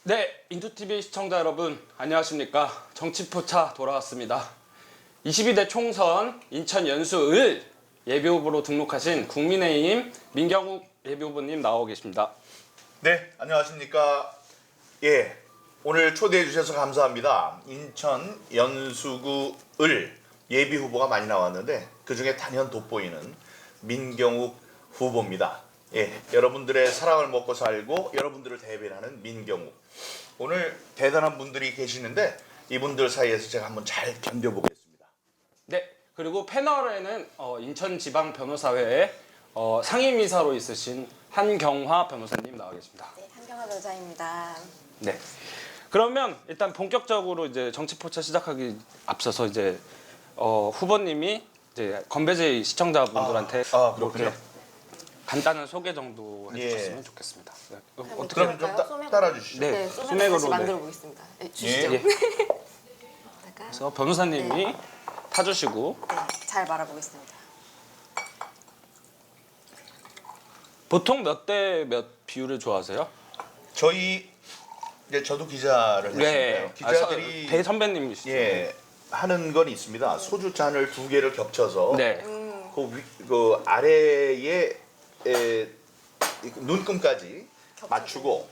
네, 인투TV 시청자 여러분 안녕하십니까. 정치포차 돌아왔습니다. 22대 총선 인천 연수을 예비후보로 등록하신 국민의힘 민경욱 예비후보님 나오고 계십니다. 네, 안녕하십니까. 예, 오늘 초대해 주셔서 감사합니다. 인천 연수구 을 예비 후보가 많이 나왔는데 그 중에 단연 돋보이는 민경욱 후보입니다. 예, 여러분들의 사랑을 먹고 살고 여러분들을 대변하는 민경욱. 오늘 대단한 분들이 계시는데 이분들 사이에서 제가 한번 잘 견뎌보겠습니다. 네, 그리고 패널에는 인천지방변호사회에 상임이사로 있으신 한경화 변호사님 나와 계십니다. 네, 한경화 변호사입니다. 네. 그러면 일단 본격적으로 이제 정치포차 시작하기 앞서서 이제 후보님이 이제 건배제 시청자분들한테 그렇군요. 간단한 소개 정도 해주셨으면 예. 좋겠습니다. 네. 그럼 좀 따라 주시죠. 네, 네, 소맥으로 소맥으로, 다시 네. 만들어 보겠습니다. 네, 주시죠. 예. 다가 그래서 변호사님이 타주시고 네, 잘 말아보겠습니다. 보통 몇 대 몇 비율을 좋아하세요? 저희 이제 저도 기자를 했습니다. 기자들이 배 선배님이시죠? 예, 하는 건 있습니다. 소주 잔을 두 개를 겹쳐서 네. 그 아래에 눈금까지 맞추고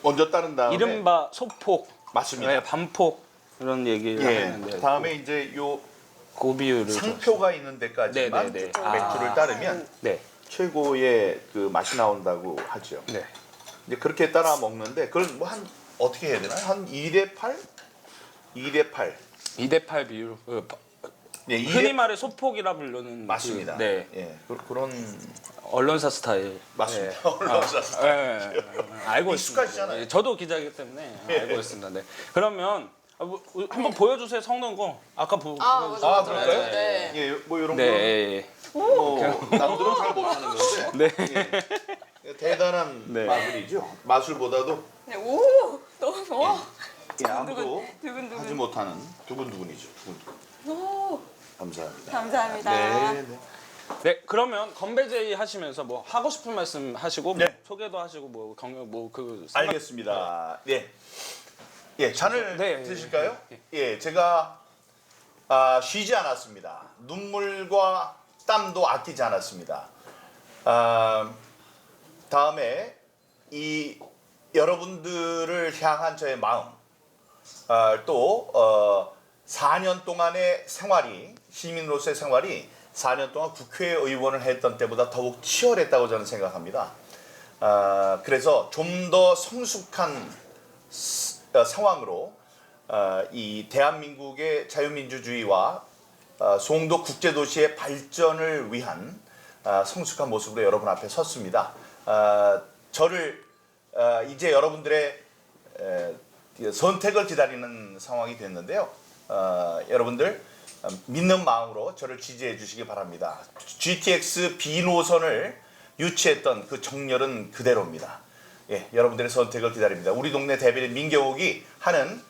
먼저 따른 다음에 이른바 소폭, 맞습니다. 네, 반폭 이런 얘기를 예, 하는데 다음에 이제 요 그 비율을 상표가 있는 데까지만 네. 맥주를 따르면 네, 최고의 그 맛이 나온다고 하죠. 네. 이제 그렇게 따라 먹는데 그걸 뭐 한 어떻게 해야 되나요? 한 2대 8? 2대 8. 2대 8 비율. 네, 흔히 말해 소폭이라 부르는 맞습니다. 그, 네. 예, 그런 언론사 스타일. 맞습니다. 네. 언론사 스타일. 알고 익숙하시잖아요. 있습니다. 네, 저도 기자이기 때문에 알고 있습니다. 네. 그러면 한번 보여주세요, 성는 거. 아까 보여주셨잖아요. 아, 그럴까요? 네. 예, 뭐 이런 네. 뭐 남들은 잘 못하는 건데 네. 예, 대단한 네. 마술이죠. 마술보다도 네, 오, 너무 예, 아무도 두근두근. 하지 못하는 두근두근이죠. 두근두근. 오, 감사합니다. 감사합니다. 네, 네. 네, 그러면 건배제의 하시면서 뭐 하고 싶은 말씀 하시고 뭐 네. 소개도 하시고 뭐 경력 뭐그 알겠습니다. 예, 예, 잔을 네, 드실까요? 예, 제가 쉬지 않았습니다. 눈물과 땀도 아끼지 않았습니다. 다음에 이 여러분들을 향한 저의 마음, 또 4년 동안의 생활이 시민으로서의 생활이 4년 동안 국회의원을 했던 때보다 더욱 치열했다고 저는 생각합니다. 그래서 좀 더 성숙한 상황으로 이 대한민국의 자유민주주의와 송도 국제도시의 발전을 위한 성숙한 모습으로 여러분 앞에 섰습니다. 저를 이제 여러분들의 선택을 기다리는 상황이 됐는데요. 여러분들 믿는 마음으로 저를 지지해 주시기 바랍니다. GTX B 노선을 유치했던 그 정열은 그대로입니다. 예, 여러분들의 선택을 기다립니다. 우리 동네 대변인 민경욱이 하는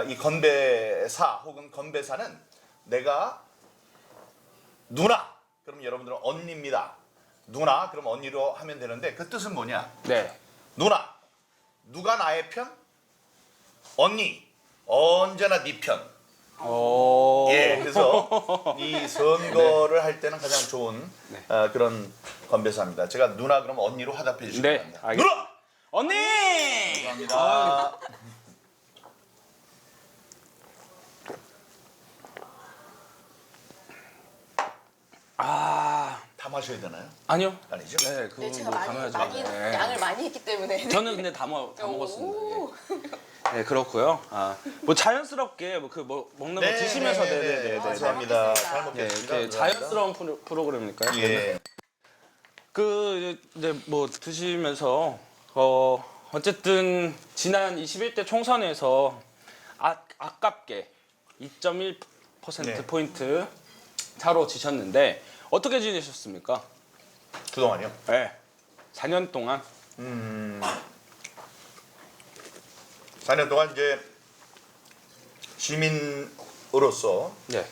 이 건배사 혹은 건배사는 내가 누나 그럼 여러분들은 언니입니다. 누나 그럼 언니로 하면 되는데 그 뜻은 뭐냐? 네. 누나 누가 나의 편? 언니 언제나 네 편. 오. 예, 그래서 이 선거를 할 때는 가장 좋은 그런 건배사입니다. 제가 누나 그럼 언니로 화답해 주시기 네, 바랍니다. 알겠습니다. 누나! 언니! 감사합니다. 다 마셔야 되나요? 아니요. 아니죠? 네, 그거 네, 제가 뭐 많이 담아야죠. 네. 양을 많이 했기 때문에. 저는 근데 다 먹었습니다. 오. 예. 네, 그렇고요. 뭐 자연스럽게 먹는 거 드시면서 네네네. 감사합니다. 잘 네, 먹겠습니다. 이렇게 자연스러운 프로그램이니까요. 예. 그 이제 뭐 드시면서 어쨌든 지난 21대 총선에서 아깝게 2.1% 네. 포인트 차로 지셨는데 어떻게 지내셨습니까? 그동안요. 네. 4년 동안 4년 동안 이제 시민으로서 네.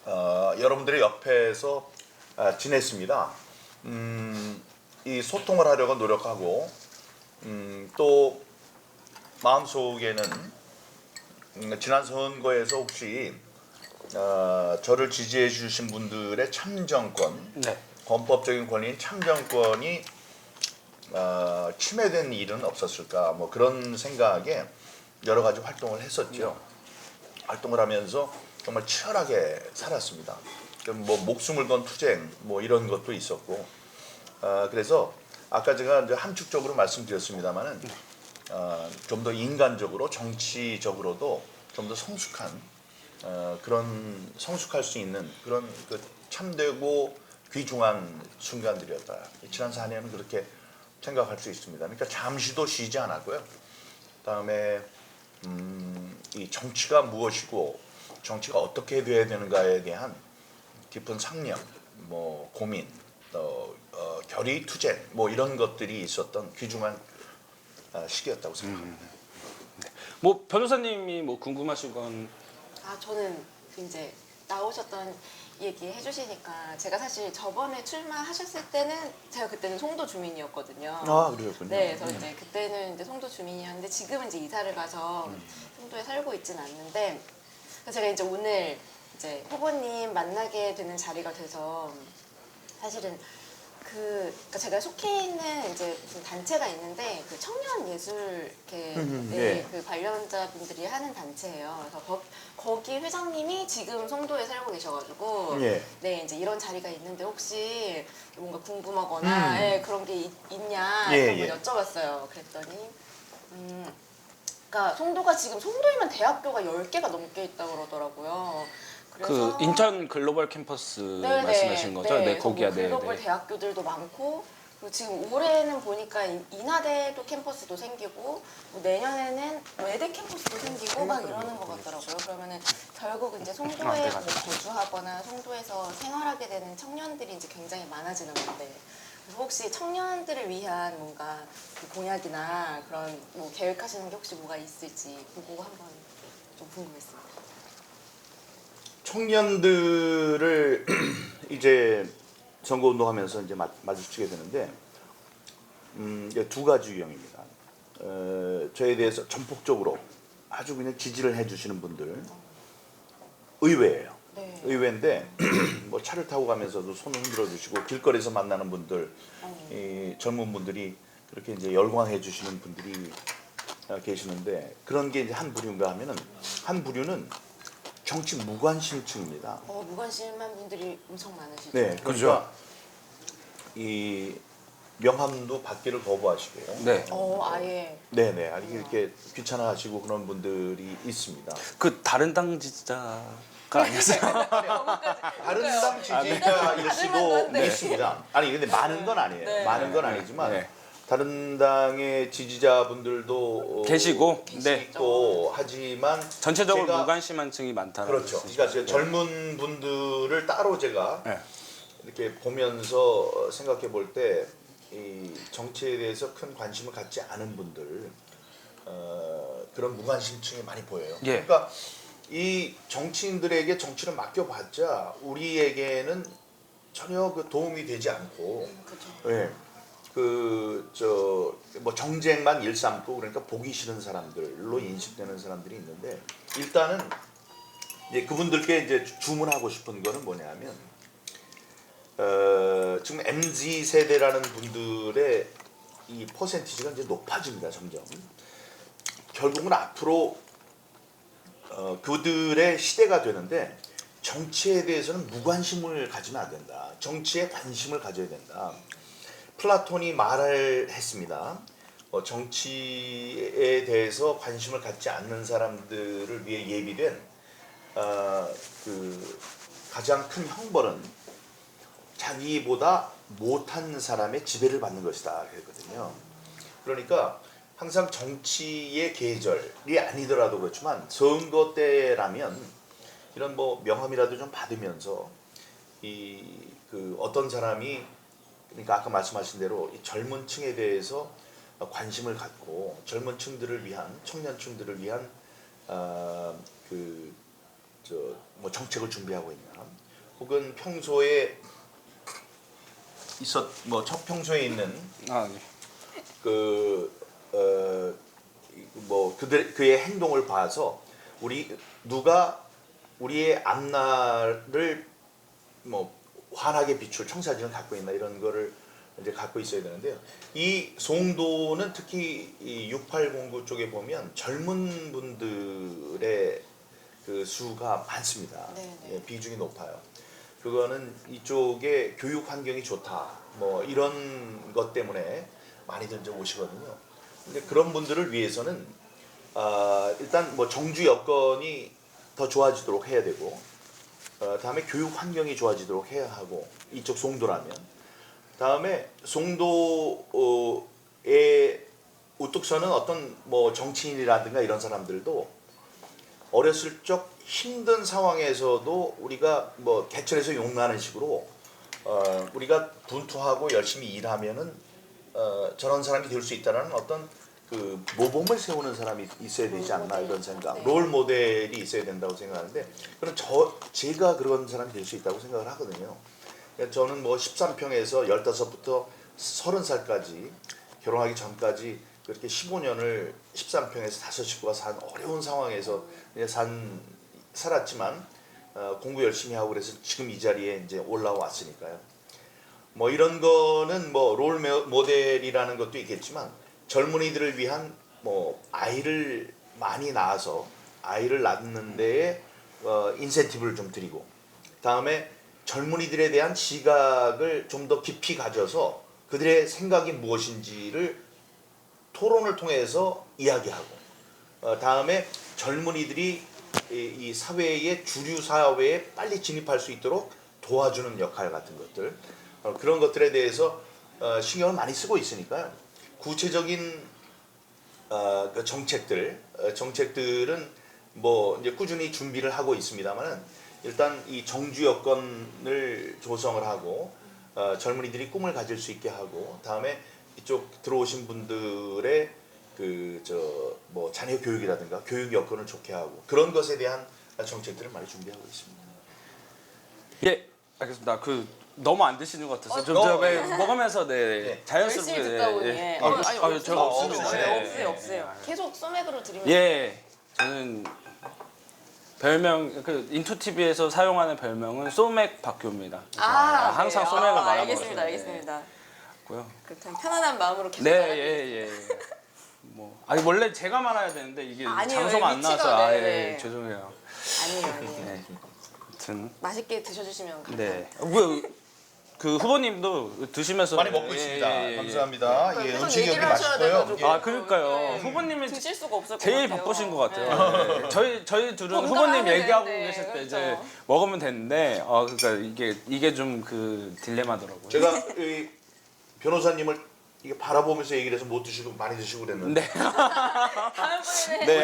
여러분들의 옆에서 지냈습니다. 이 소통을 하려고 노력하고 또 마음속에는 지난 선거에서 혹시 저를 지지해 주신 분들의 참정권, 네. 헌법적인 권리인 참정권이 침해된 일은 없었을까, 뭐 그런 생각에 여러 가지 활동을 했었죠. 활동을 하면서 정말 치열하게 살았습니다. 뭐 목숨을 건 투쟁 뭐 이런 것도 있었고, 그래서 아까 제가 이제 함축적으로 말씀드렸습니다만은 좀 더 인간적으로 정치적으로도 좀 더 성숙한 그런 성숙할 수 있는 그런 그 참되고 귀중한 순간들이었다. 지난 4년은 그렇게 생각할 수 있습니다. 그러니까 잠시도 쉬지 않았고요. 그다음에 이 정치가 무엇이고 정치가 어떻게 돼야 되는가에 대한 깊은 상념, 뭐 고민, 결의, 투쟁, 뭐 이런 것들이 있었던 귀중한 시기였다고 생각합니다. 뭐 변호사님이 뭐 궁금하신 건 저는 이제 나오셨던 얘기 해주시니까 제가 사실 저번에 출마하셨을 때는 제가 그때는 송도 주민이었거든요. 아, 그러셨군요. 네, 그래서 이제 그때는 이제 송도 주민이었는데 지금은 이제 이사를 가서 송도에 살고 있진 않는데, 그래서 제가 이제 오늘 이제 후보님 만나게 되는 자리가 돼서 사실은 그러니까 제가 속해 있는 이제 무슨 단체가 있는데 그 청년 예술 이렇게 네. 그 관련자분들이 하는 단체예요. 그래서 거기 회장님이 지금 송도에 살고 계셔가지고 예. 네 이제 이런 자리가 있는데 혹시 뭔가 궁금하거나 예, 그런 게 있냐 예, 이런 걸 여쭤봤어요. 그랬더니 그러니까 송도가 지금 송도에만 대학교가 10개가 넘게 있다고 그러더라고요. 그 그래서 인천 글로벌 캠퍼스 네네. 말씀하신 거죠? 네, 그래서 거기야. 뭐 네, 글로벌 네. 대학교들도 많고, 그리고 지금 올해는 보니까 인하대도 캠퍼스도 생기고, 뭐 내년에는 외대 캠퍼스도 생기고 막 이러는 것 같더라고요. 그러면은 결국 이제 송도에 뭐 거주하거나 송도에서 생활하게 되는 청년들이 이제 굉장히 많아지는 건데, 그래서 혹시 청년들을 위한 뭔가 그 공약이나 그런 뭐 계획하시는 게 혹시 뭐가 있을지 그거 한번 좀 궁금했습니다. 청년들을 이제 선거운동하면서 이제 마주치게 되는데 이제 두 가지 유형입니다. 저에 대해서 전폭적으로 아주 그냥 지지를 해주시는 분들 의외예요. 네. 의외인데 뭐 차를 타고 가면서도 손을 흔들어 주시고 길거리에서 만나는 분들, 이 젊은 분들이 그렇게 이제 열광해 주시는 분들이 계시는데, 그런 게 이제 한 부류인가 하면은 한 부류는 정치 무관심층입니다. 무관심한 분들이 엄청 많으시죠. 네, 그러니까 이 명함도 받기를 거부하시고, 네. 아예. 네네, 아니 이렇게 귀찮아하시고 그런 분들이 있습니다. 그 다른 당 지지자가 아니었어요? 다른 당 지지자일 수도 한데. 있습니다. 아니 근데 많은 건 아니에요. 네. 많은 건 아니지만 네. 다른 당의 지지자분들도 계시고, 네. 있고 하지만 전체적으로 제가- 무관심한 층이 많다는 그렇죠. 말씀이시죠? 그러니까 젊은 분들을 따로 제가 네. 이렇게 보면서 생각해 볼 때 이 정치에 대해서 큰 관심을 갖지 않은 분들, 그런 무관심층이 많이 보여요. 예. 그러니까 이 정치인들에게 정치를 맡겨봤자 우리에게는 전혀 그 도움이 되지 않고, 그렇죠. 예, 뭐 정쟁만 일삼고, 그러니까 보기 싫은 사람들로 인식되는 사람들이 있는데, 일단은 이제 그분들께 이제 주문하고 싶은 거는 뭐냐면, 지금 MZ 세대라는 분들의 이 퍼센티지가 이제 높아집니다, 점점. 결국은 앞으로 그들의 시대가 되는데 정치에 대해서는 무관심을 가지면 안 된다. 정치에 관심을 가져야 된다. 플라톤이 말을 했습니다. 정치에 대해서 관심을 갖지 않는 사람들을 위해 예비된 그 가장 큰 형벌은 자기보다 못한 사람의 지배를 받는 것이다 그랬거든요. 그러니까 항상 정치의 계절이 아니더라도 그렇지만 선거 때라면 이런 뭐 명함이라도 좀 받으면서 그 어떤 사람이, 그러니까 아까 말씀하신 대로 이 젊은 층에 대해서 관심을 갖고 젊은 층들을 위한, 청년층들을 위한 뭐 정책을 준비하고 있나, 혹은 평소에 평소에 있는 아, 네. 그 뭐 그의 행동을 봐서 누가 우리의 앞날을 뭐 환하게 비출 청사진을 갖고 있나 이런 거를 이제 갖고 있어야 되는데요. 이 송도는 특히 이 6809 쪽에 보면 젊은 분들의 그 수가 많습니다. 예, 비중이 높아요. 그거는 이쪽에 교육 환경이 좋다. 뭐 이런 것 때문에 많이들 좀 오시거든요. 근데 그런 분들을 위해서는 일단 뭐 정주 여건이 더 좋아지도록 해야 되고, 다음에 교육 환경이 좋아지도록 해야 하고, 이쪽 송도라면, 다음에 송도에 우뚝 서는 어떤 뭐 정치인이라든가 이런 사람들도 어렸을 적 힘든 상황에서도 우리가 뭐 개천에서 용나는 식으로 우리가 분투하고 열심히 일하면은 저런 사람이 될 수 있다는 어떤 그 모범을 세우는 사람이 있어야 되지 않나 이런 생각, 네. 롤 모델이 있어야 된다고 생각하는데, 그럼 제가 그런 사람이 될 수 있다고 생각을 하거든요. 저는 뭐 13평에서 15부터 30살까지 결혼하기 전까지 그렇게 15년을 13평에서 5식구가 산 어려운 상황에서 살았지만 공부 열심히 하고 그래서 지금 이 자리에 이제 올라왔으니까요. 뭐 이런 거는 뭐 롤 모델이라는 것도 있겠지만 젊은이들을 위한 뭐 아이를 많이 낳아서 아이를 낳는 데에 인센티브를 좀 드리고, 다음에 젊은이들에 대한 시각을 좀 더 깊이 가져서 그들의 생각이 무엇인지를 토론을 통해서 이야기하고, 다음에 젊은이들이 이 사회의 주류 사회에 빨리 진입할 수 있도록 도와주는 역할 같은 것들, 그런 것들에 대해서 신경을 많이 쓰고 있으니까요. 구체적인 그 정책들은 뭐 이제 꾸준히 준비를 하고 있습니다만은, 일단 이 정주 여건을 조성을 하고 젊은이들이 꿈을 가질 수 있게 하고, 다음에 이쪽 들어오신 분들의 그 뭐 자녀 교육이라든가 교육 여건을 좋게 하고, 그런 것에 대한 정책들을 많이 준비하고 있습니다. 예, 알겠습니다. 너무 안 드시는 것 같아서 좀 먹으면서 네. 자연스럽게 열심히 듣다 보니 제가 없습니다. 없어요. 계속 소맥으로 드리면 예, 저는 별명 인투TV에서 사용하는 별명은 소맥 박교입니다. 항상 네. 소맥을 말하고 알겠습니다. 알겠습니다. 고요. 그렇다면 편안한 마음으로 계속 네, 말하겠습니다. 뭐 원래 제가 말아야 되는데 이게 아니에요, 장소가 안 위치가, 나와서 네. 죄송해요. 아니에요. 네. 아무튼 맛있게 드셔주시면 감사합니다. 네. 그 후보님도 드시면서 많이 먹고 있습니다. 감사합니다. 예, 계속 음식이 여기 얘기를 하셔야 맛있고요. 돼가지고. 아 그러니까요. 네. 후보님이 드실 수가 없을 것 제일 같아요. 바쁘신 것 같아요. 네. 저희 둘은 건강하게 후보님 얘기하고 되는데, 계실 때 그렇죠. 이제 먹으면 되는데 그러니까 이게 좀 그 딜레마더라고요. 제가 이 변호사님을 이게 바라보면서 얘기를 해서 못 드시고 많이 드시고 그랬는데. 네. 다음번에는 네,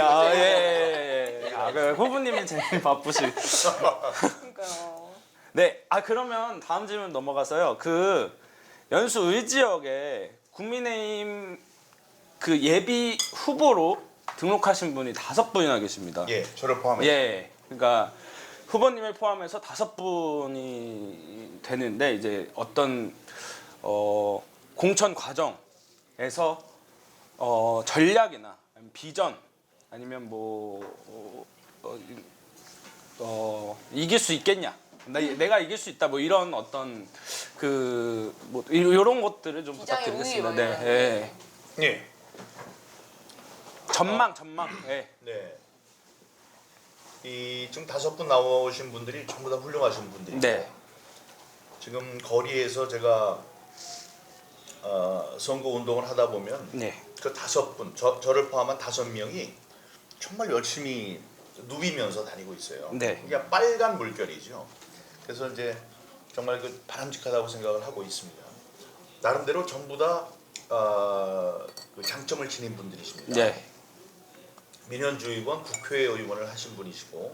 그 후보님이 제일 바쁘시. 그러니까요. 네, 그러면 다음 질문 넘어가서요. 그 연수 을지역에 국민의힘 그 예비 후보로 등록하신 분이 5분이나 계십니다. 예, 저를 포함해서. 예, 그러니까 후보님을 포함해서 5분이 되는데 이제 어떤 공천 과정에서 전략이나 아니면 비전 아니면 이길 수 있겠냐, 내가 이길 수 있다, 뭐 이런 어떤 뭐 이런 것들을 좀 비장의 부탁드리겠습니다. 우위 네, 예. 예. 전망. 예. 네. 지금 5분 나오신 분들이 전부 다 훌륭하신 분들이죠. 네. 지금 거리에서 제가 선거 운동을 하다 보면 네. 그 5분, 저를 포함한 5명이 정말 열심히 누비면서 다니고 있어요. 네. 그러니까 빨간 물결이죠. 그래서 이제 정말 그 바람직하다고 생각을 하고 있습니다. 나름대로 전부 다 그 장점을 지닌 분들이십니다. 네. 민현주의원 국회의원을 하신 분이시고,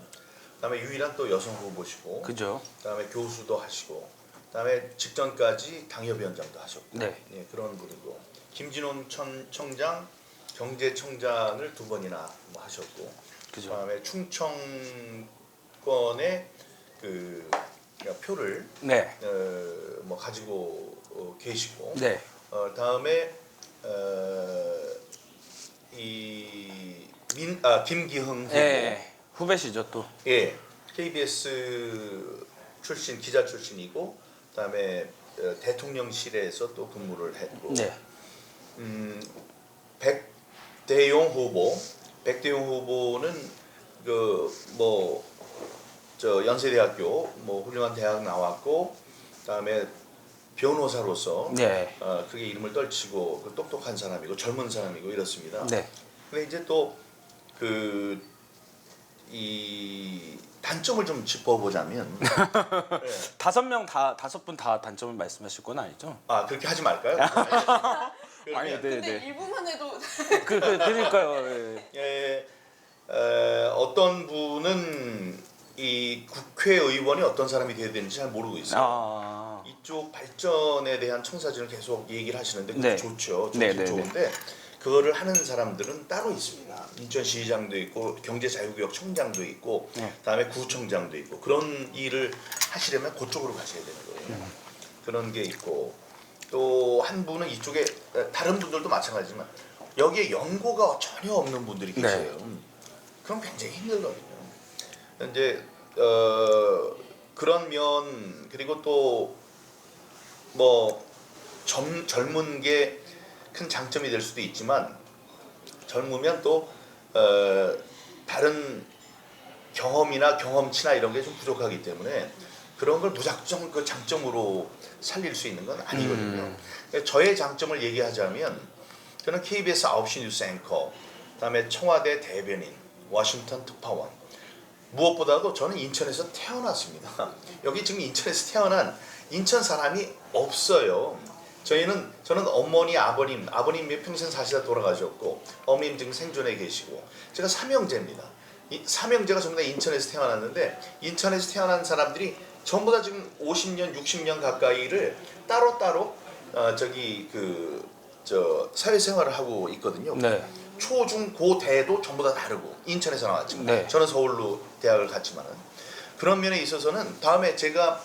그다음에 유일한 또 여성 후보시고, 그죠. 그다음에 교수도 하시고, 그다음에 직전까지 당협위원장도 하셨고, 네. 예, 그런 분이고, 김진원 청장 경제청장을 2번이나 뭐 하셨고, 그죠. 그다음에 충청권의 그 표를 네. 뭐 가지고 계시고, 네. 다음에 김기흥 후보. 예, 후배시죠 또. 예, KBS 출신 기자 출신이고 그다음에 대통령실에서 또 근무를 했고 네. 백대용 후보는 그 뭐 저 연세대학교 뭐 훌륭한 대학 나왔고 그다음에 변호사로서 네. 그게 이름을 떨치고 그 똑똑한 사람이고 젊은 사람이고 이렇습니다. 네. 근데 이제 또 이 단점을 좀 짚어보자면 네. 5분 다 단점을 말씀하실 건 아니죠? 그렇게 하지 말까요? 아니, 네, 근데 네. 일부만 해도 그러니까요. 예. 어떤 분은 이 국회의원이 어떤 사람이 되어야 되는지 잘 모르고 있어요. 이쪽 발전에 대한 청사진을 계속 얘기를 하시는데 그게 네. 좋죠. 네, 좋긴 네, 좋은데 그거를 하는 사람들은 따로 있습니다. 인천시장도 있고 경제자유구역 청장도 있고 그다음에 구청장도 있고 그런 일을 하시려면 그쪽으로 가셔야 되는 거예요. 그런 게 있고 또 한 분은 이쪽에 다른 분들도 마찬가지지만 여기에 연고가 전혀 없는 분들이 계세요. 그럼 굉장히 힘들거든요. 이제 그런 면 그리고 또 뭐 젊은 게 큰 장점이 될 수도 있지만 젊으면 또 다른 경험이나 경험치나 이런 게 좀 부족하기 때문에 그런 걸 무작정 그 장점으로 살릴 수 있는 건 아니거든요. 저의 장점을 얘기하자면 저는 KBS 9시 뉴스 앵커, 그다음에 청와대 대변인, 워싱턴 특파원. 무엇보다도 저는 인천에서 태어났습니다. 여기 지금 인천에서 태어난 인천 사람이 없어요. 저는 어머니, 아버님이 평생 사시다 돌아가셨고 어머님 지금 생존해 계시고 제가 삼형제입니다. 이 삼형제가 전부 다 인천에서 태어났는데 인천에서 태어난 사람들이 전부 다 지금 50년, 60년 가까이를 따로따로 사회생활을 하고 있거든요. 네. 초, 중, 고, 대도 전부 다 다르고 인천에서 나왔지만 네. 저는 서울로 대학을 갔지만은 그런 면에 있어서는 다음에 제가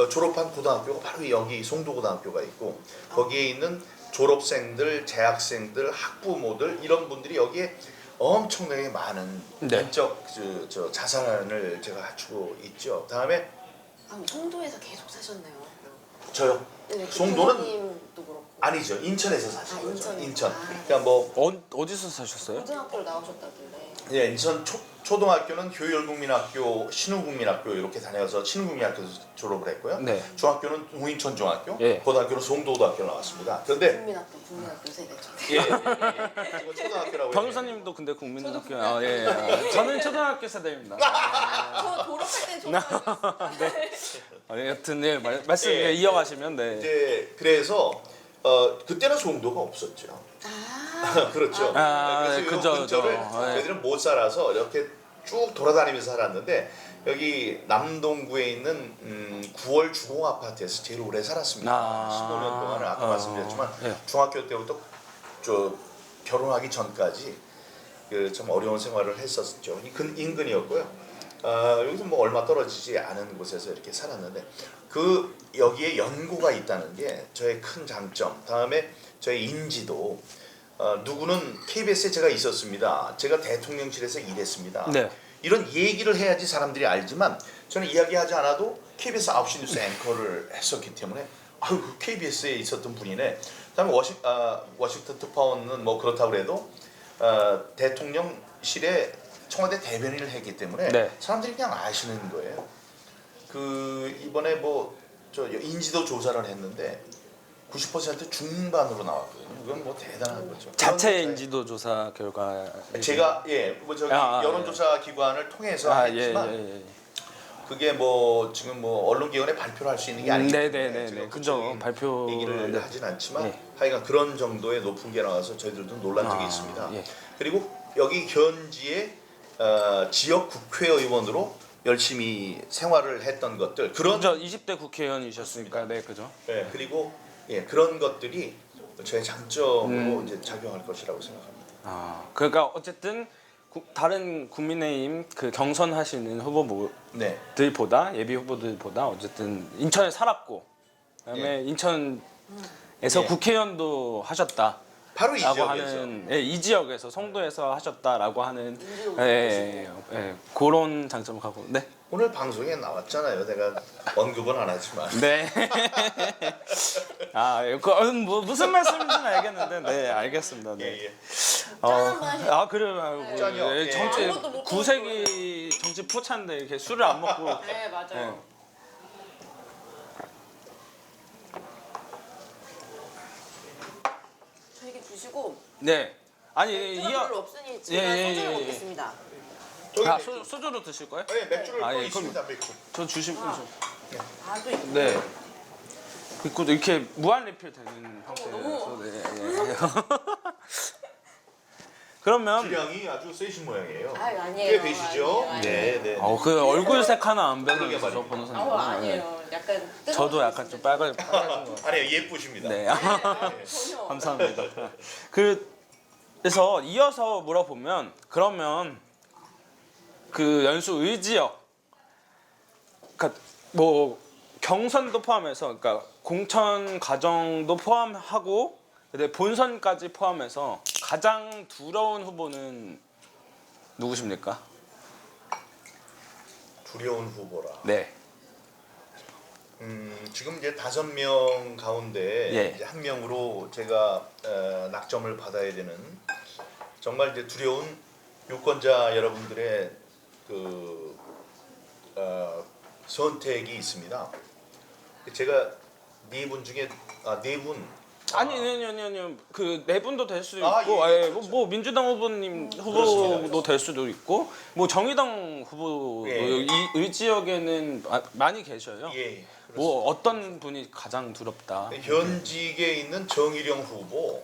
졸업한 고등학교가 바로 여기 송도고등학교가 있고 거기에 있는 졸업생들, 재학생들, 학부모들 이런 분들이 여기에 엄청나게 많은 네. 인적 자산을 제가 갖추고 있죠. 다음에 송도에서 계속 사셨네요. 저요. 네, 송도는 부모님도 그렇고. 아니죠. 인천에서 사신 거죠. 인천에서. 인천. 그러니까 뭐 어디서 사셨어요? 고등학교를 나오셨다길래. 예, 인천 초등학교는 교율국민학교, 신우국민학교 이렇게 다녀서 신우국민학교에서 졸업을 했고요. 네. 중학교는 동인천 중학교, 예. 고등학교는 송도고등학교 나왔습니다. 그런데 국민학교 세대죠. 지금 초등학교라고 변호사님도 근데 국민학교 저는 초등학교 세대입니다. 저 졸업할 땐 초등학교. 여튼 네, 말씀 이어가시면 네. 이제 그래서 그때는 송도가 없었죠. 그렇죠. 그래서 이 그죠, 근처를 그죠. 저희들은 못 살아서 이렇게 쭉 돌아다니면서 살았는데 여기 남동구에 있는 9월 주공 아파트에서 제일 오래 살았습니다. 15년 동안을 아까 말씀드렸지만 예. 중학교 때부터 결혼하기 전까지 참 어려운 생활을 했었죠. 인근이었고요. 여기서 뭐 얼마 떨어지지 않은 곳에서 이렇게 살았는데 여기에 연고가 있다는 게 저의 큰 장점. 다음에 저의 인지도. 누구는 KBS에 제가 있었습니다. 제가 대통령실에서 일했습니다. 네. 이런 얘기를 해야지 사람들이 알지만 저는 이야기하지 않아도 KBS 9시 뉴스 앵커를 했었기 때문에 KBS에 있었던 분이네. 그다음에 워싱턴 특파원은 뭐 그렇다고 해도 대통령실에 청와대 대변인을 했기 때문에 네. 사람들이 그냥 아시는 거예요. 이번에 인지도 조사를 했는데 90% 중반으로 나왔거든요. 그건 뭐 대단한 거죠. 자체 인지도 조사 결과 제가 여론조사 기관을 통해서 했지만 그게 지금 언론기관에 발표를 할 수 있는 게 아니기 때문에 제가 그죠. 발표 얘기를 하진 않지만 하여간 그런 정도의 높은 게 나와서 저희들도 놀란 적이 있습니다. 그리고 여기 현지의 지역 국회의원으로 열심히 생활을 했던 것들 그죠. 20대 국회의원이셨으니까 네 그죠. 네, 그리고 그런 것들이 저의 장점으로 이제 작용할 것이라고 생각합니다. 그러니까 어쨌든 다른 국민의힘 경선하시는 후보들보다 예비 후보들보다 어쨌든 인천에 살았고 그다음에 인천에서 국회의원도 하셨다. 바로 이 라고 지역에서. 하는 이 지역에서 송도에서 하셨다라고 하는 민주동 그런 장점을 갖고 네. 오늘 방송에 나왔잖아요. 내가 언급은 안 하지만. 네. 뭐 무슨 말씀인지는 알겠는데, 네, 알겠습니다. 네. 예, 예. 한번 하시죠. 그래요. 짠이요. 예. 정치 아무것도 못 구세기 정치 포차인데 이렇게 술을 안 먹고. 네, 맞아요. 저 이게 주시고 네. 아니 맥주가 이어 별로 없으니 제가 예, 소주를 예, 예. 먹겠습니다. 저기 소주로 드실 거예요? 네, 맥주를 아, 또 예, 있습니다. 맥주. 저 주시면 아, 또 있고. 네. 그리고 이렇게 무한 리필 되는 형태라서 네. 그러면 주량이 아주 세신 모양이에요. 아, 아니에요. 꽤 되시죠? 아니에요. 네, 네. 그 얼굴색 하나 안 그러게 변해서 저 말입니다. 변호사님. 아니에요. 약간 뜨거운 저도 약간 좀 빨개진 거. 아니요, 예쁘십니다. 네. 전혀. 감사합니다. 그래서 이어서 물어보면 그러면 그 연수 의지역, 그러니까 뭐 경선도 포함해서, 그러니까 공천 과정도 포함하고 근데 본선까지 포함해서 가장 두려운 후보는 누구십니까? 두려운 후보라. 네. 지금 이제 5명 가운데 예. 이제 한 명으로 제가 낙점을 받아야 되는 정말 이제 두려운 유권자 여러분들의 그 선택이 있습니다. 제가 네 분 중에 네 분. 아니, 그 네 분도 될 수도 있고, 아, 예, 그렇죠. 뭐 민주당 후보님 그렇습니다. 후보도 될 수도 있고, 뭐 정의당 후보도 예. 이 의지역에는 많이 계셔요. 예. 뭐 어떤 분이 가장 두렵다? 현직에 있는 정의령 후보.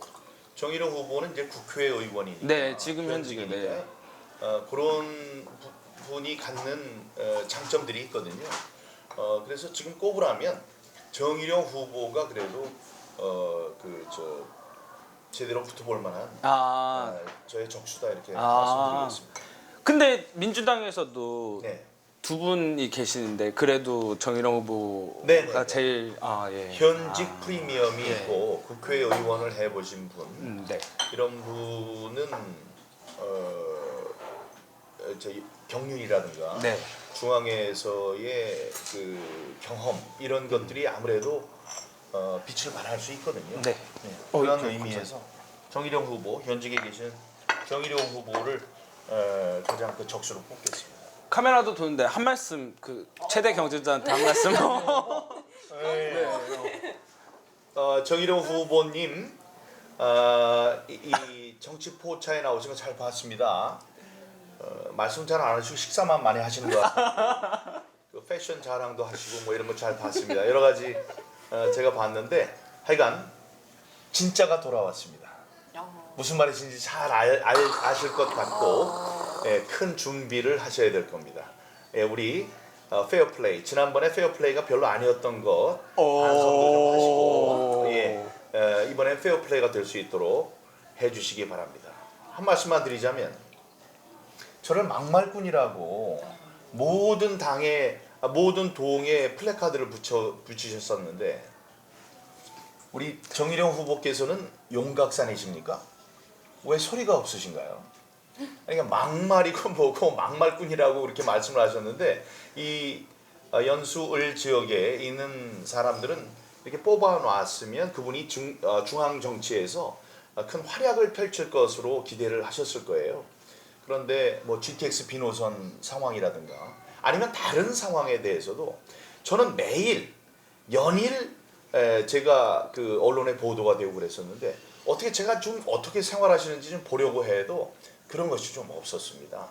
정의령 후보는 이제 국회의원이니까. 네, 지금 현직에, 현직이니까. 네. 그런 분이 갖는 장점들이 있거든요. 그래서 지금 꼽으라면 정의령 후보가 그래도 제대로 붙어볼 만한 저의 적수다 이렇게 말씀드리겠습니다. 근데 민주당에서도 네. 두 분이 계시는데 그래도 정의령 후보가 네네네. 제일 현직 프리미엄이 예. 있고 국회의원을 해보신 분 네. 이런 분은 저희 경륜이라든가 네. 중앙에서의 그 경험 이런 것들이 아무래도 빛을 발할 수 있거든요. 네. 그런 의미에서 정의령 후보 현직에 계신 정의령 후보를 가장 그 적수로 뽑겠습니다. 카메라도 도는데 한 말씀 그 최대 경쟁자한테 한 말씀. 정의령 후보님 이 정치 포차에 나오신 거 잘 봤습니다. 말씀 잘 안 하시고 식사만 많이 하시는 것 같아요. 그 패션 자랑도 하시고 뭐 이런 거 잘 봤습니다. 여러 가지 제가 봤는데 하여간 진짜가 돌아왔습니다. 무슨 말이신지 잘 아실 것 같고 큰 준비를 하셔야 될 겁니다. 우리 페어플레이 지난번에 페어플레이가 별로 아니었던 것 반성도 좀 하시고 이번엔 페어플레이가 될 수 있도록 해주시기 바랍니다. 한 말씀만 드리자면 저를 막말꾼이라고 모든 동에 플래카드를 붙이셨었는데 우리 정의령 후보께서는 용각산이십니까? 왜 소리가 없으신가요? 그러니까 막말이고 뭐고 막말꾼이라고 그렇게 말씀을 하셨는데 이 연수을 지역에 있는 사람들은 이렇게 뽑아놨으면 그분이 중앙 정치에서 큰 활약을 펼칠 것으로 기대를 하셨을 거예요. 그런데 뭐 GTX 비노선 상황이라든가 아니면 다른 상황에 대해서도 저는 매일 연일 제가 그 언론에 보도가 되고 그랬었는데 어떻게 제가 좀 어떻게 생활하시는지 좀 보려고 해도 그런 것이 좀 없었습니다.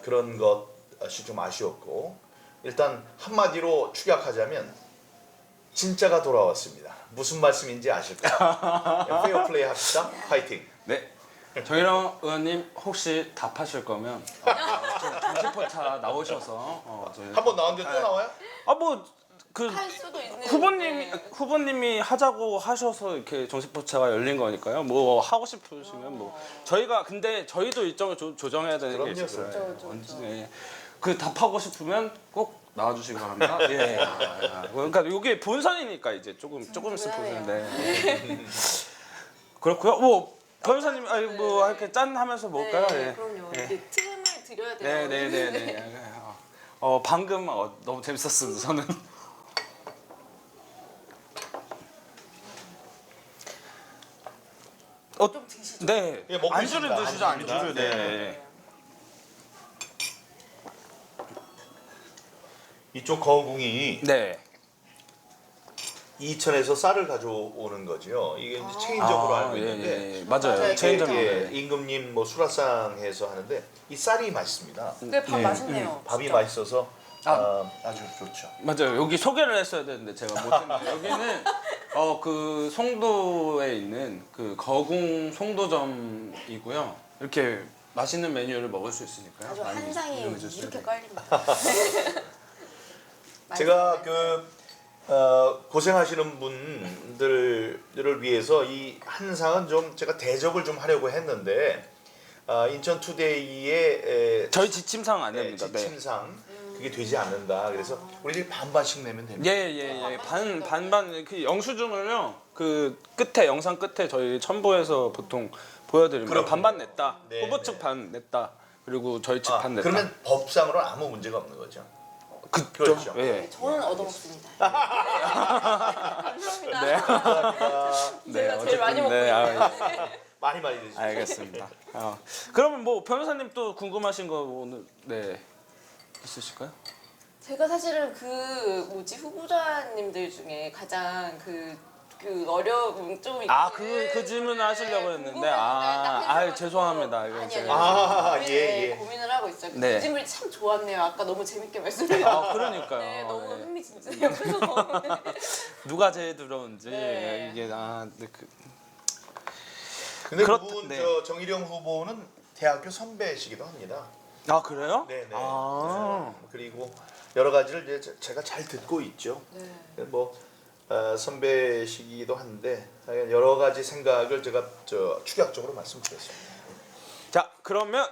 그런 것이 좀 아쉬웠고 일단 한마디로 축약하자면 진짜가 돌아왔습니다. 무슨 말씀인지 아실까요? 페어플레이 합시다. 파이팅. 네. 정의령 의원님 혹시 답하실 거면 정치포차 나오셔서 한번 나왔는데 또 나와요? 그 할 수도 있는. 후보님이 하자고 하셔서 이렇게 정치포차가 열린 거니까요. 뭐 하고 싶으시면 뭐 저희가 근데 저희도 일정을 조정해야 되는 게 그럼요, 있어요. 그렇죠. 예. 그 답하고 싶으면 꼭 나와주시기 바랍니다. 예. 그러니까 이게 본선이니까 이제 조금 있을 든든하네요. 보는데 그렇고요. 뭐 변호사님, 아니 뭐 이렇게 짠 하면서 먹을까요? 네, 예. 그럼요. 예. 이게 틈을 드려야 돼요. 네네네네. 방금 너무 재밌었습니다. 저는. 좀 드시죠. 네. 예, 먹고 안주를 있습니다. 드시죠, 안주입니다. 안주를. 네. 이쪽 거궁이 네. 이천에서 쌀을 가져오는 거죠. 이게 이제 체인점으로 알고 있는데 예. 맞아요. 맞아요. 체인점. 예, 임금님 뭐 수라상에서 하는데 이 쌀이 맛있습니다. 근데 밥 예. 맛있네요. 밥이 진짜. 맛있어서 아주 좋죠. 맞아요. 여기 소개를 했어야 되는데 제가 못했는데 여기는 그 송도에 있는 그 거궁 송도점이고요. 이렇게 맛있는 메뉴를 먹을 수 있으니까요. 아주 많이 한상이 이용해 주셔야 이렇게 돼요. 깔립니다. 제가 고생하시는 분들을 위해서 이 한상은 좀 제가 대접을 좀 하려고 했는데 인천 투데이의 저희 지침상 안 됩니다. 네. 지침상 그게 되지 않는다. 그래서 우리들이 반반씩 내면 됩니다. 예예예. 반반 그 영수증을요. 그 끝에 영상 끝에 저희 첨부해서 보통 보여드립니다. 그렇군요. 반반 냈다. 네, 후보 측 네. 반 냈다. 그리고 저희 측 반 냈다. 그러면 법상으로는 아무 문제가 없는 거죠. 그렇죠. 예. 저는 얻어먹습니다. 감사합니다. 네. 제가 제일 많이 먹고 네, 있네요. 많이 드시죠. 알겠습니다. 그러면 뭐 변호사님 또 궁금하신 거 오늘 있으실까요? 제가 사실은 후보자님들 중에 가장 어려운 좀 그 질문을 하시려고 했는데 죄송합니다. 이거 제가 예. 고민을 하고 있어요. 네. 그 질문이 참 좋았네요. 아까 너무 재밌게 말씀해주셔서. 그러니까요. 네, 너무 네. 흥미진진해요. 그래서 너무 누가 제일 들어온지 네. 이게 근데 그렇- 그분 네. 정일영 후보는 대학교 선배시기도 합니다. 그래요? 네네. 아. 그리고 여러 가지를 이제 제가 잘 듣고 있죠. 네. 뭐 선배시기도 한데 여러 가지 생각을 제가 축약적으로 말씀드렸습니다. 자 그러면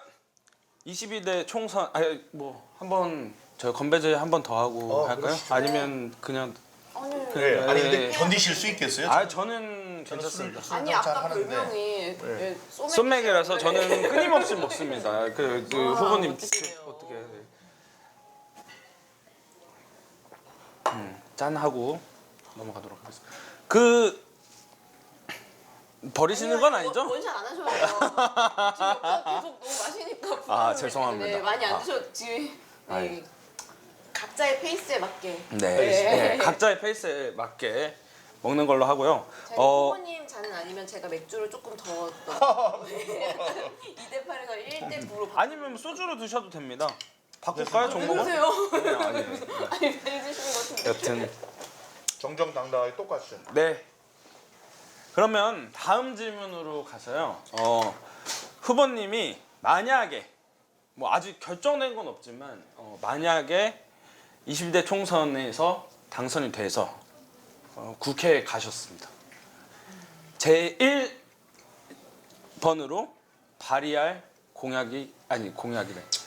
22대 총선 한번 저 건배제 한 번 더 하고 할까요? 그러시죠. 아니면 그냥 아니, 네. 아니 근데 네. 견디실 수 있겠어요? 저는 괜찮습니다. 아니 잘 아까 하는데. 별명이 쏨맥이라서 저는 끊임없이 먹습니다. 후보님 멋지시네요. 어떻게 짠 하고 넘어가도록 하겠습니다. 버리시는 건 아니죠? 원샷 안 하셔요. 지금 오빠 계속 너무 마시니까 부담을 죄송합니다. 네, 많이 안 드셔 지금 네, 각자의 페이스에 맞게. 네. 각자의 페이스에 맞게 먹는 걸로 하고요. 제가 후보님 잔은 아니면 제가 맥주를 조금 더 2대 8에서 1대 9로 아니면 소주로 드셔도 됩니다. 바꿀까요, 종목은? 바꾸세요. 네, 아니. 아니 많이 드시는 것 같은데. 여튼 정정당당하게 똑같이. 네. 그러면 다음 질문으로 가서요. 후보님이 만약에 아직 결정된 건 없지만 만약에 21대 총선에서 당선이 돼서 국회에 가셨습니다. 제 1번으로 발의할 공약이래.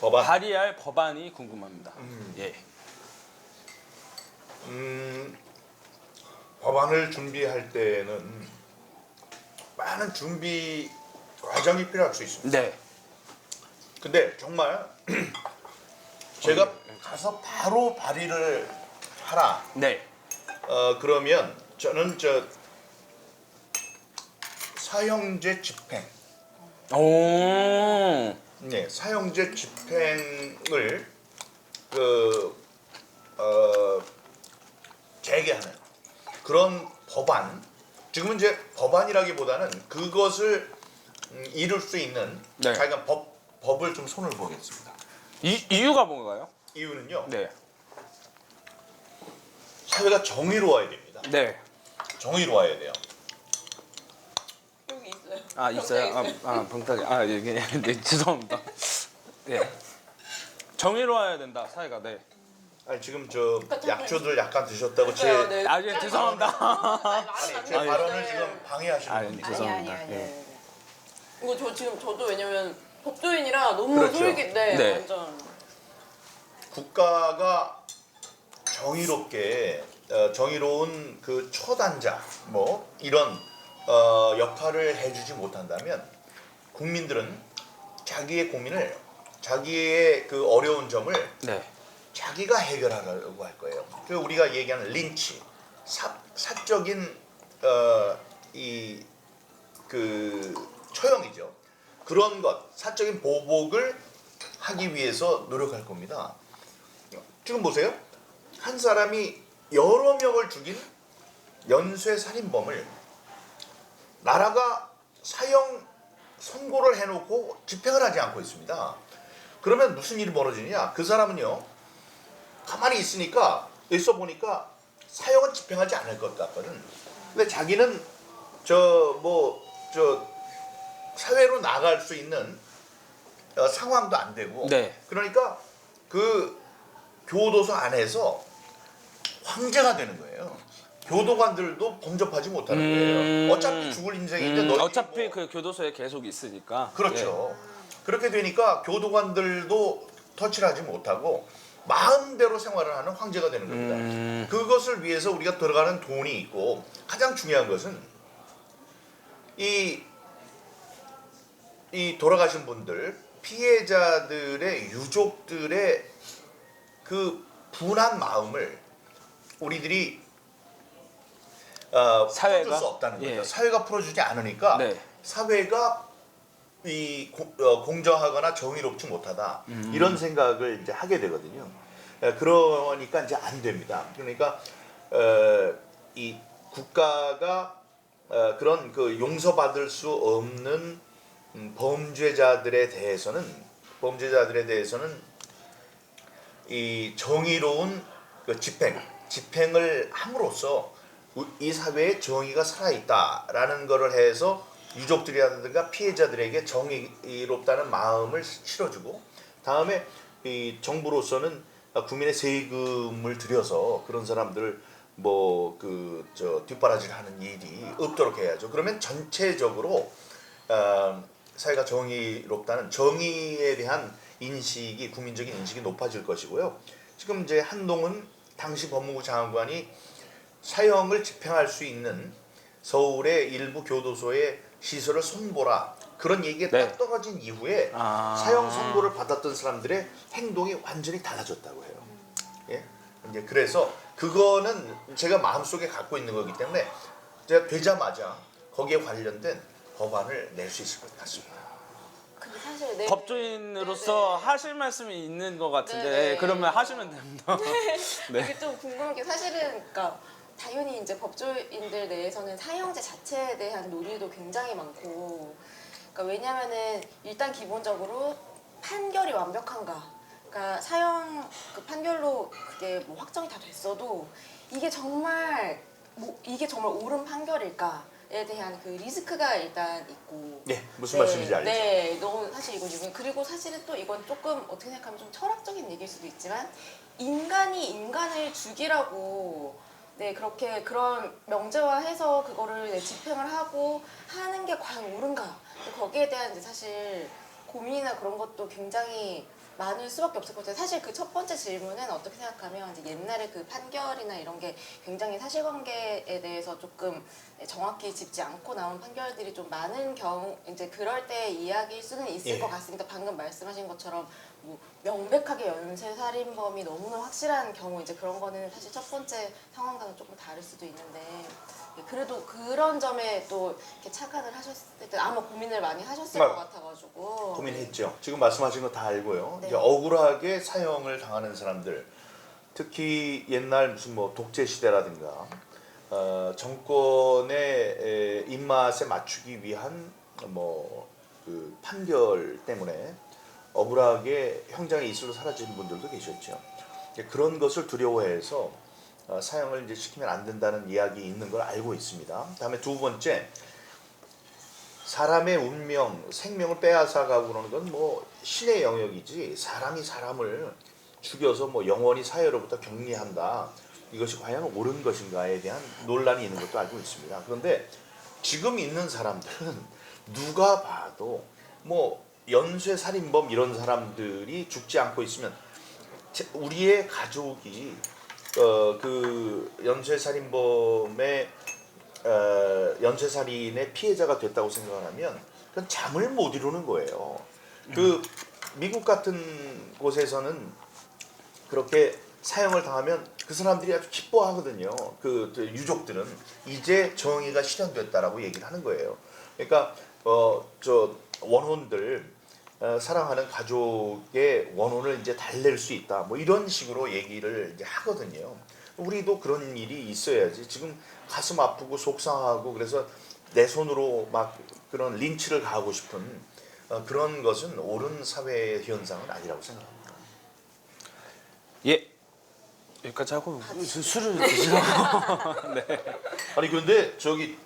법안. 발의할 법안이 궁금합니다. 예. 법안을 준비할 때는 많은 준비 과정이 필요할 수 있습니다. 네. 근데 정말 제가 가서 바로 발의를 하라. 네. 그러면 저는 사형제 집행. 오. 네, 사형제 집행을 재개하는 그런 법안. 지금은 이제 법안이라기보다는 그것을 이룰 수 있는 네. 자기가 법을 좀 손을 보겠습니다. 이유가 뭔가요? 이유는요. 네. 사회가 정의로워야 됩니다. 네. 정의로워야 돼요. 여기 있어요. 있어요. 병탁이. 이게 네, 죄송합니다. 네. 정의로워야 된다. 사회가. 네. 아니 지금 약초들 약간 드셨다고 제 네. 예, 죄송합니다. 제 발언을 지금 방해하시는 분이 죄송합니다. 아니. 예. 이거 저도 왜냐면 법조인이라 너무 그렇죠. 솔깃해. 네. 완전. 국가가 정의롭게 정의로운 그 초단자 뭐 이런 역할을 해주지 못한다면 국민들은 자기의 고민을, 자기의 그 어려운 점을 네. 자기가 해결하려고 할 거예요. 그 우리가 얘기하는 린치, 사적인 이 그 처형이죠. 그런 것, 사적인 보복을 하기 위해서 노력할 겁니다. 지금 보세요. 한 사람이 여러 명을 죽인 연쇄 살인범을 나라가 사형 선고를 해놓고 집행을 하지 않고 있습니다. 그러면 무슨 일이 벌어지냐? 그 사람은요, 가만히 있어 보니까 사형은 집행하지 않을 것 같거든. 근데 자기는 사회로 나갈 수 있는 상황도 안 되고, 네. 그러니까 그 교도소 안에서 황제가 되는 거예요. 교도관들도 범접하지 못하는 거예요. 어차피 죽을 인생인데 너희 어차피 그 교도소에 계속 있으니까. 그렇죠. 그렇게 되니까 교도관들도 터치를 하지 못하고 마음대로 생활을 하는 황제가 되는 겁니다. 그것을 위해서 우리가 들어가는 돈이 있고, 가장 중요한 것은 이 돌아가신 분들, 피해자들의 유족들의 그 분한 마음을 우리들이 사회가? 풀어줄 수 없다는 거죠. 예. 사회가 풀어주지 않으니까 네. 사회가 공정하거나 정의롭지 못하다, 이런 생각을 이제 하게 되거든요. 그러니까 이제 안 됩니다. 그러니까 이 국가가 그런 그 용서받을 수 없는 범죄자들에 대해서는 이 정의로운 그 집행을 함으로써 이 사회에 정의가 살아있다라는 것을 해서 유족들이라든가 피해자들에게 정의롭다는 마음을 실어주고, 다음에 이 정부로서는 국민의 세금을 들여서 그런 사람들 뒷바라지를 하는 일이 없도록 해야죠. 그러면 전체적으로 사회가 정의롭다는 정의에 대한 인식이, 국민적인 인식이 높아질 것이고요. 지금 이제 한동훈 당시 법무부 장관이 사형을 집행할 수 있는 서울의 일부 교도소의 시설을 손보라, 그런 얘기가 네. 딱 떨어진 이후에 사형 선고를 받았던 사람들의 행동이 완전히 달라졌다고 해요. 예? 이제 그래서 그거는 제가 마음속에 갖고 있는 거기 때문에 제가 되자마자 거기에 관련된 법안을 낼 수 있을 것 같습니다. 근데 사실 네. 법조인으로서 네네. 하실 말씀이 있는 것 같은데 네네. 그러면 하시면 됩니다. 네. 이게 좀 궁금한 게, 사실은 그러니까 당연히 이제 법조인들 내에서는 사형제 자체에 대한 논의도 굉장히 많고, 그러니까 왜냐면은 일단 기본적으로 판결이 완벽한가, 그러니까 사형 그 판결로 그게 뭐 확정이 다 됐어도 이게 정말 옳은 판결일까에 대한 그 리스크가 일단 있고. 네, 무슨 말씀인지 알죠? 네, 너무 사실 이건 유명. 그리고 사실은 또 이건 조금 어떻게 생각하면 좀 철학적인 얘기일 수도 있지만, 인간이 인간을 죽이라고 그렇게 그런 명제화해서 그거를 집행을 하고 하는 게 과연 옳은가? 근데 거기에 대한 이제 사실 고민이나 그런 것도 굉장히 많을 수밖에 없을 것 같아요. 사실 그 첫 번째 질문은 어떻게 생각하면 이제 옛날에 그 판결이나 이런 게 굉장히 사실관계에 대해서 조금 정확히 짚지 않고 나온 판결들이 좀 많은 경우, 이제 그럴 때 이야기일 수는 있을 예. 것 같습니다. 방금 말씀하신 것처럼 뭐 명백하게 연쇄살인범이 너무나 확실한 경우, 이제 그런 거는 사실 첫 번째 상황과는 조금 다를 수도 있는데, 그래도 그런 점에 또 이렇게 착안을 하셨을 때 아마 고민을 많이 하셨을 것 같아가지고. 고민했죠. 지금 말씀하신 거 다 알고요. 네. 이제 억울하게 사형을 당하는 사람들, 특히 옛날 무슨 독재 시대라든가 정권의 입맛에 맞추기 위한 그 판결 때문에 억울하게 형장의 이슬로 사라진 분들도 계셨죠. 그런 것을 두려워해서 사형을 이제 시키면 안 된다는 이야기 있는 걸 알고 있습니다. 다음에 두 번째, 사람의 운명, 생명을 빼앗아가고 그러는 건 신의 영역이지, 사람이 사람을 죽여서 영원히 사회로부터 격리한다, 이것이 과연 옳은 것인가에 대한 논란이 있는 것도 알고 있습니다. 그런데 지금 있는 사람들은 누가 봐도 연쇄 살인범 이런 사람들이 죽지 않고 있으면, 우리의 가족이 그 연쇄살인범의 연쇄살인의 피해자가 됐다고 생각을 하면 그건 잠을 못 이루는 거예요. 그 미국 같은 곳에서는 그렇게 사형을 당하면 그 사람들이 아주 기뻐하거든요. 그 유족들은 이제 정의가 실현됐다라고 얘기를 하는 거예요. 그러니까 저 원혼들 사랑하는 가족의 원혼을 이제 달랠 수 있다. 뭐 이런 식으로 얘기를 이제 하거든요. 우리도 그런 일이 있어야지. 지금 가슴 아프고 속상하고 그래서 내 손으로 막 그런 린치를 가하고 싶은 그런 것은 옳은 사회 현상은 아니라고 생각합니다. 예. 여기까지 하고 술을 드시라고. 네. 아니 근데 저기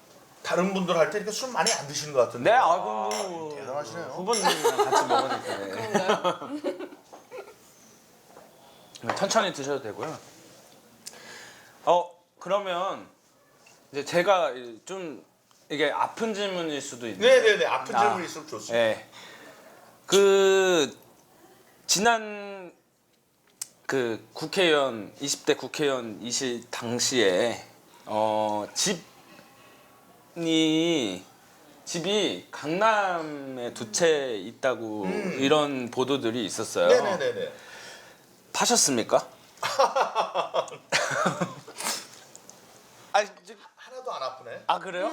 다른 분들 할 때 이렇게 술 많이 안 드시는 것 같은데. 네, 아이고 대단하시네요. 후보님이랑 같이 먹으니까. 네. 그런가요? 천천히 드셔도 되고요. 그러면 이제 제가 좀 이게 아픈 질문일 수도 있는데. 네네네. 아픈 질문일수록 좋습니다. 네. 그 지난 그 국회의원 20대 국회의원이실 당시에 집이 강남에 두 채 있다고 이런 보도들이 있었어요. 네네네네. 파셨습니까? 하나도 안 아프네. 아 그래요?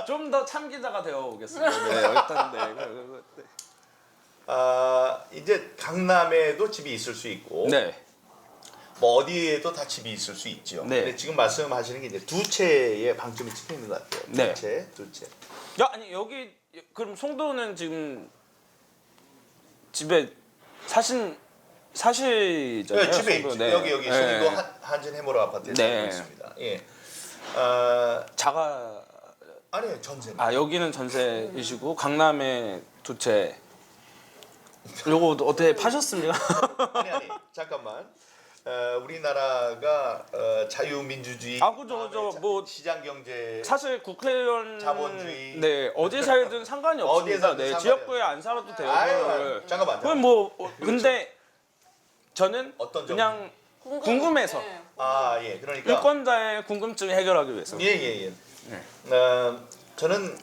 좀 더 참기자가 되어 오겠습니다. 네, 일단 네. 이제 강남에도 집이 있을 수 있고 네. 뭐 어디에도 다 집이 있을 수 있죠. 네. 근데 지금 말씀하시는 게 이제 두 채의 방점이 찍혀 있는 것 같아요. 네. 두 채. 야 아니 여기 그럼 송도는 지금 집에 사시잖아요. 네, 집에 송도. 있죠. 네. 여기 네. 송도 한진 해머러 아파트에 네. 살고 있습니다. 예. 자가 아니요 전세입니다. 여기는 전세이시고 강남에 두 채. 요거 어떻게 파셨습니까? 아니 잠깐만. 우리나라가 자유민주주의, 그죠. 뭐 시장 경제, 사실 국회의원 자본주의. 네 어디 살든 상관이 어디에 없습니다. 살든 네 상관이 지역구에 안 살아도 돼요. 아유, 잠깐만. 그건 뭐 근데 저는 어떤 그냥 궁금해서 네. 예. 그러니까 유권자의 궁금증을 해결하기 위해서. 예. 네. 저는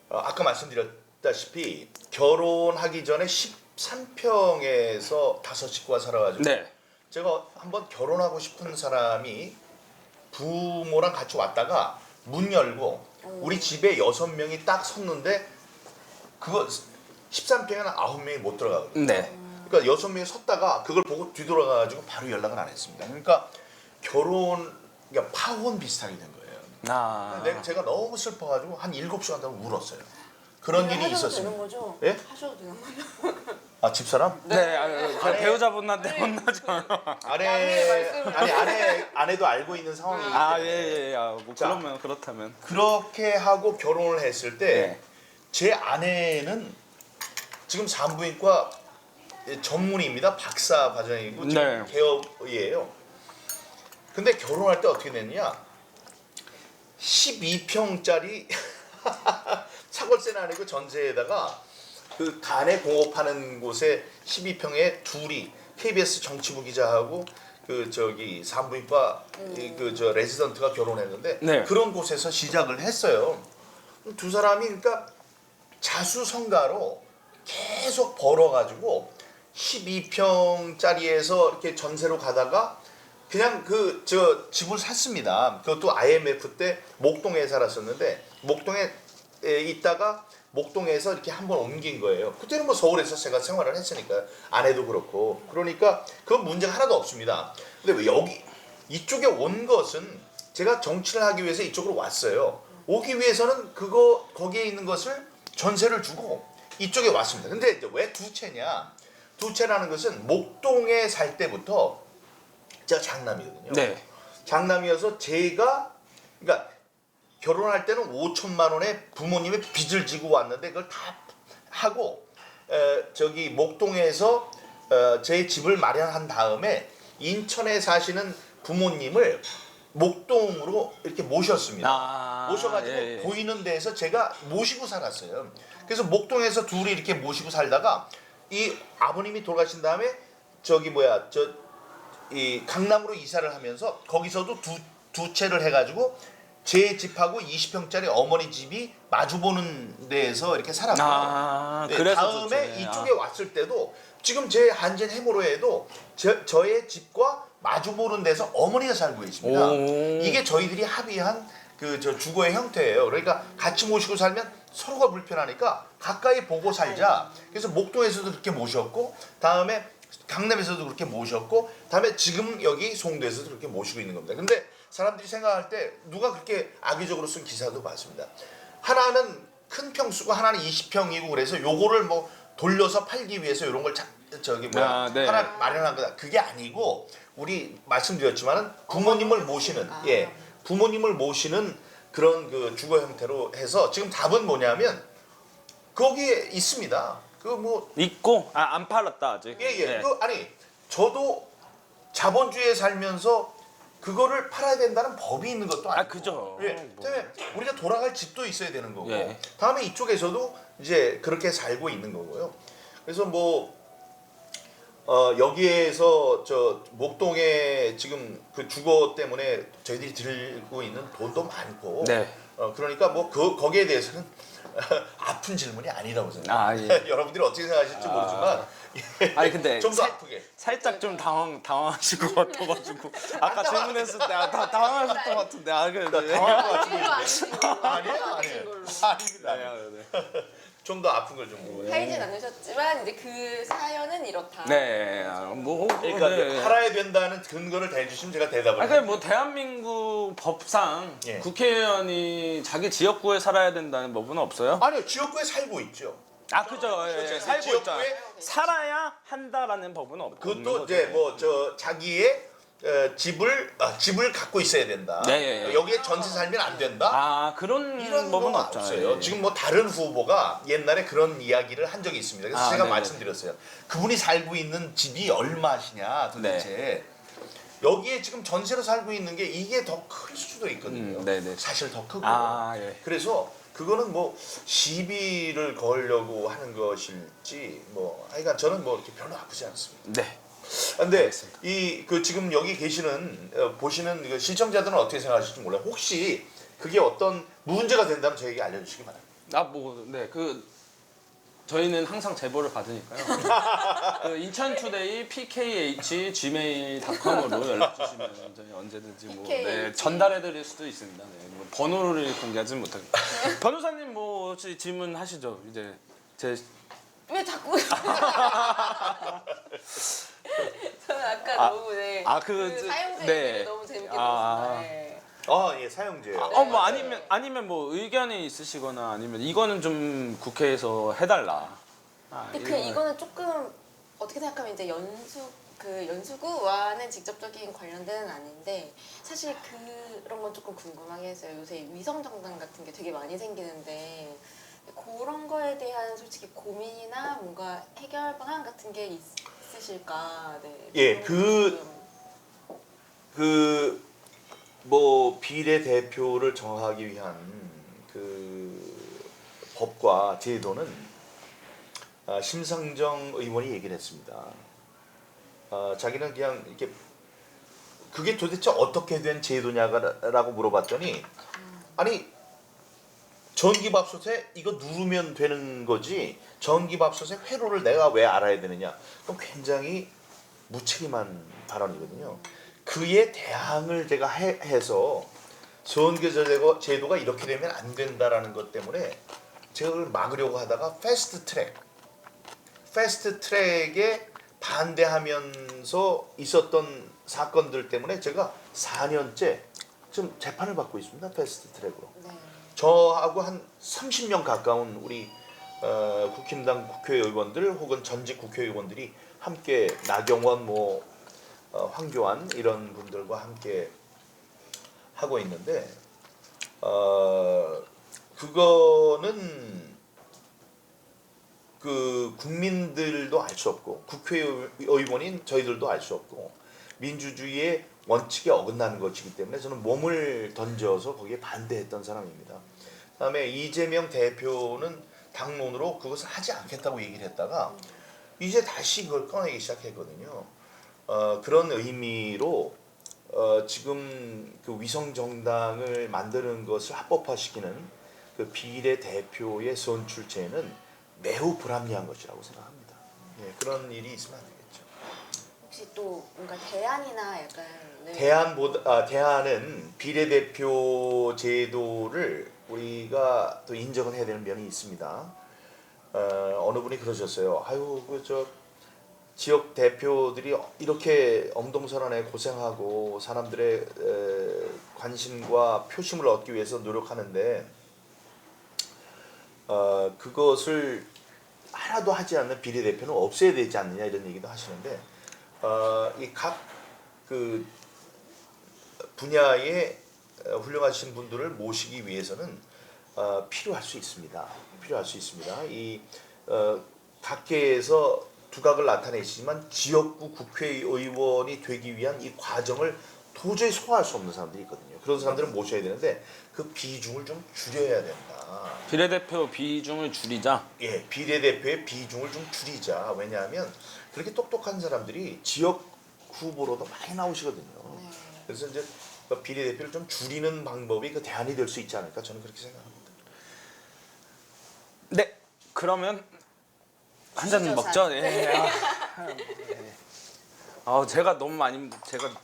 아까 말씀드렸다시피 결혼하기 전에 13평에서 5식구가 살아가지고 네. 제가 한번 결혼하고 싶은 사람이 부모랑 같이 왔다가 문 열고 우리 집에 6명이 딱 섰는데 그거 13평에는 9명이 못 들어가거든요. 네. 그러니까 6명이 섰다가 그걸 보고 뒤돌아가가지고 바로 연락을 안 했습니다. 그러니까 그러니까 파혼 비슷하게 된 거예요. 근데 제가 너무 슬퍼가지고 한 7시간 동안 울었어요. 그런 일이 하셔도 있었습니다. 되는 거죠? 예? 하셔도 되는 거죠? 집사람? 네. 배우자분한테 혼나죠. 아내도 알고 있는 상황이기 때문에. 뭐 자. 그러면 그렇다면. 그렇게 하고 결혼을 했을 때 네. 제 아내는 지금 산부인과 전문의입니다. 박사 과정이고 지금 네. 개업이에요. 근데 결혼할 때 어떻게 됐냐? 12평짜리 차골세는 아니고 전세에다가 그 간에 공업하는 곳에 12평에 둘이 KBS 정치부 기자하고 그 저기 산부인과 그 저 레지던트가 결혼했는데 네. 그런 곳에서 시작을 했어요. 두 사람이 그러니까 자수성가로 계속 벌어가지고 12평짜리에서 이렇게 전세로 가다가 그냥 그 저 집을 샀습니다. 그것도 IMF 때 목동에 살았었는데 목동에 있다가 목동에서 이렇게 한번 옮긴 거예요. 그때는 뭐 서울에서 제가 생활을 했으니까 아내도 그렇고 그러니까 그건 문제가 하나도 없습니다. 근데 왜 여기 이쪽에 온 것은 제가 정치를 하기 위해서 이쪽으로 왔어요. 오기 위해서는 거기에 있는 것을 전세를 주고 이쪽에 왔습니다. 근데 이제 왜 두 채냐? 두 채라는 것은 목동에 살 때부터 제가 장남이거든요. 네. 장남이어서 제가 그러니까 결혼할 때는 5천만 원의 부모님의 빚을 지고 왔는데 그걸 다 하고 저기 목동에서 제 집을 마련한 다음에 인천에 사시는 부모님을 목동으로 이렇게 모셨습니다. 모셔가지고 보이는 데에서 제가 모시고 살았어요. 그래서 목동에서 둘이 이렇게 모시고 살다가 이 아버님이 돌아가신 다음에 이 강남으로 이사를 하면서 거기서도 두 채를 해가지고 제 집하고 20평짜리 어머니 집이 마주보는 데에서 이렇게 살았고요. 아, 네, 그래서 다음에 좋지. 이쪽에 왔을 때도 지금 제 한진 해무로에도 저의 집과 마주보는 데서 어머니가 살고 계십니다. 오. 이게 저희들이 합의한 그 저 주거의 형태예요. 그러니까 같이 모시고 살면 서로가 불편하니까 가까이 보고 살자. 그래서 목동에서도 그렇게 모셨고 다음에 강남에서도 그렇게 모셨고 다음에 지금 여기 송도에서도 그렇게 모시고 있는 겁니다. 근데 사람들이 생각할 때 누가 그렇게 악의적으로 쓴 기사도 봤습니다. 하나는 큰 평수고 하나는 20평이고 그래서 요거를 뭐 돌려서 팔기 위해서 이런 걸 네. 하나 마련한 거다. 그게 아니고 우리 말씀드렸지만은 부모님을 모시는 부모님을 모시는 그런 그 주거 형태로 해서 지금 답은 뭐냐면 거기에 있습니다. 그 뭐 있고 안 팔았다 아직. 예. 네. 그 아니 저도 자본주의에 살면서 그거를 팔아야 된다는 법이 있는 것도 아니고. 그죠. 예. 뭐. 그다음에 우리가 돌아갈 집도 있어야 되는 거고. 예. 다음에 이쪽에서도 이제 그렇게 살고 있는 거고요. 그래서 뭐 여기에서 저 목동에 지금 그 주거 때문에 저희들이 들고 있는 돈도 많고. 네. 그러니까 뭐 거기에 대해서는 아픈 질문이 아니라고 생각해요. 예. 여러분들이 어떻게 생각하실지 모르지만 아니 근데 좀 더 아프게. 살짝 좀 당황하실 것 같아가지고 아까 질문했을 때 당황하셨던 것 같은데 아니에요. 아닙니다. 네. 좀 더 아픈 걸 좀. 팔진 않으셨지만 이제 그 사연은 이렇다. 네. 뭐 그러니까 네. 팔아야 된다는 근거를 대주시면 제가 대답을. 그러니까 뭐 대한민국 법상 예. 국회의원이 자기 지역구에 살아야 된다는 법은 없어요? 아니요, 지역구에 살고 있죠. 그죠. 예, 살고 지역구에 있잖아. 살아야 한다라는 법은 없고. 그것도 이제 뭐 저 자기의 집을 갖고 있어야 된다. 네. 여기에 전세 살면 안 된다. 그런 이런 법은 건 없잖아요. 없어요. 예. 지금 뭐 다른 후보가 옛날에 그런 이야기를 한 적이 있습니다. 그래서 제가 네네. 말씀드렸어요. 그분이 살고 있는 집이 얼마시냐 도대체. 여기에 지금 전세로 살고 있는 게 이게 더 클 수도 있거든요. 네네. 사실 더 크고. 예. 그래서 그거는 뭐 시비를 걸려고 하는 것일지 뭐 하여간 저는 뭐 이렇게 별로 아프지 않습니다. 네. 근데 알겠습니다. 이 그 지금 여기 계시는 보시는 그 시청자들은 어떻게 생각하실지 몰라요. 혹시 그게 어떤 문제가 된다면 저에게 알려주시기 바랍니다. 저희는 항상 제보를 받으니까요. 그 인천투데이 pkh@gmail.com으로 연락 주시면 저희 언제든지 뭐 PKH. 전달해드릴 수도 있습니다. 네, 뭐 번호를 공개하지는 못하겠고. 변호사님 뭐 혹시 질문하시죠? 이제 제 왜 자꾸 저는 아까 너무 그 사용자 얘기를 너무 재밌게 들었습니다. 네. 예, 사용제예요. 뭐 아니면 뭐 의견이 있으시거나 아니면 이거는 좀 국회에서 해달라. 근데 이거는 조금 어떻게 생각하면 이제 연수구와는 직접적인 관련된 아닌데 사실 그런 건 조금 궁금하게 했어요. 요새 위성 정당 같은 게 되게 많이 생기는데 그런 거에 대한 솔직히 고민이나 뭔가 해결 방안 같은 게 있으실까? 네. 예, 뭐 비례대표를 정하기 위한 그 법과 제도는 심상정 의원이 얘기를 했습니다. 자기는 그냥 이렇게 그게 도대체 어떻게 된 제도냐라고 물어봤더니 아니 전기밥솥에 이거 누르면 되는 거지 전기밥솥의 회로를 내가 왜 알아야 되느냐. 그럼 굉장히 무책임한 발언이거든요. 그에 대항을 제가 해서 선거제도가 제도가 이렇게 되면 안 된다라는 것 때문에 제가 그걸 막으려고 하다가 패스트 트랙에 반대하면서 있었던 사건들 때문에 제가 4년째 지금 재판을 받고 있습니다. 패스트 트랙으로. 네. 저하고 한 30명 가까운 우리 국힘당 국회의원들 혹은 전직 국회의원들이 함께 나경원 황교안 이런 분들과 함께 하고 있는데 그거는 그 국민들도 알 수 없고 국회의원인 저희들도 알 수 없고 민주주의의 원칙에 어긋나는 것이기 때문에 저는 몸을 던져서 거기에 반대했던 사람입니다. 그다음에 이재명 대표는 당론으로 그것을 하지 않겠다고 얘기를 했다가 이제 다시 그걸 꺼내기 시작했거든요. 그런 의미로 지금 그 위성 정당을 만드는 것을 합법화시키는 그 비례대표의 선출제는 매우 불합리한 것이라고 생각합니다. 예, 그런 일이 있으면 안 되겠죠. 혹시 또 뭔가 대안이나 약간 네. 대안은 비례대표 제도를 우리가 또 인정을 해야 되는 면이 있습니다. 어느 분이 그러셨어요. 아유, 저 지역 대표들이 이렇게 엄동설안에 고생하고 사람들의 관심과 표심을 얻기 위해서 노력하는데 그것을 하나도 하지 않는 비례대표는 없애야 되지 않느냐 이런 얘기도 하시는데 이 각 그 분야의 훌륭하신 분들을 모시기 위해서는 필요할 수 있습니다. 필요할 수 있습니다. 이 각계에서 두각을 나타내시지만 지역구 국회의원이 되기 위한 이 과정을 도저히 소화할 수 없는 사람들이 있거든요. 그런 사람들을 모셔야 되는데 그 비중을 좀 줄여야 된다. 비례대표 비중을 줄이자. 예, 비례대표의 비중을 좀 줄이자. 왜냐하면 그렇게 똑똑한 사람들이 지역 후보로도 많이 나오시거든요. 그래서 이제 비례대표를 좀 줄이는 방법이 그 대안이 될 수 있지 않을까 저는 그렇게 생각합니다. 네, 그러면 한 잔 주시죠, 먹죠. 잔. 예. 제가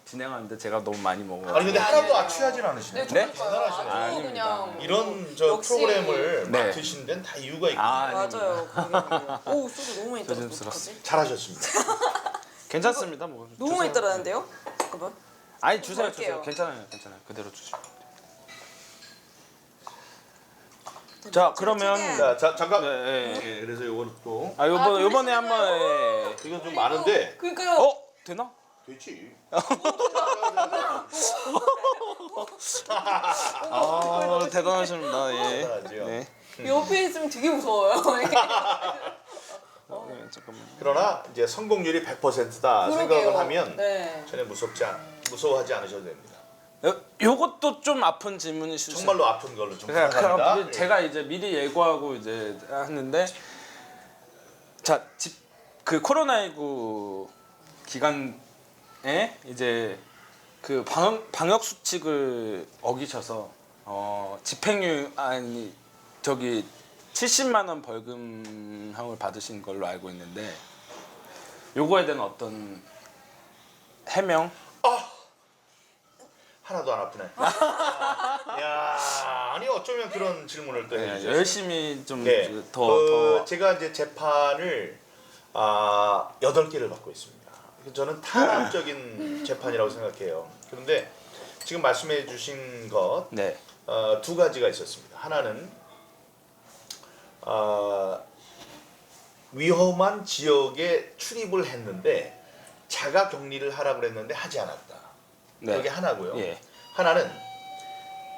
진행하는데 제가 너무 많이 먹어요. 아니 근데 하나도 취하진 않으시네요. 네? 대단하시네요. 아주 그냥 이런 저 역시. 프로그램을 네. 맡으신 데는 다 이유가 있고 맞아요. 그러게요. 오 소주 너무 많이 따라. 조심스럽습니다. 어떡하지? 잘하셨습니다. 괜찮습니다. 뭐 너무 많이 주세요. 따라하는데요? 잠깐만. 아니 주세요. 할게요. 괜찮아요. 그대로 주시면 돼요. 자, 그러면 최대한. 자 잠깐. 네, 예, 그래서 요거는 또 요번에 한번 이건 좀 많은데 그러니까요. 되나? 되지. 대단하십니다. 예. 대단하지요. 네. 옆에 있으면 되게 무서워요. 이렇게. 네, 잠깐만. 그러나 이제 성공률이 100%다 생각을 하면 네. 전혀 무서워하지 않으셔도 됩니다. 요것도 좀 아픈 질문일 수 있어요. 정말로 아픈 걸로 좀 그러니까 부탁합니다. 제가 이제 미리 예고하고 이제 하는데 자, 그 코로나19 기간에 이제 그 방역 수칙을 어기셔서 집행유예니 저기 70만 원 벌금형을 받으신 걸로 알고 있는데 요거에 대한 어떤 해명? 하나도 안 아프네. 야, 아니 어쩌면 그런 질문을 또 네, 해주셨어요. 열심히 좀 네, 더 제가 이제 재판을 8개를 받고 있습니다. 저는 탄압적인 재판이라고 생각해요. 그런데 지금 말씀해주신 것 네. 두 가지가 있었습니다. 하나는 위험한 지역에 출입을 했는데 자가 격리를 하라고 그랬는데 하지 않았다. 네. 그게 하나고요. 예. 하나는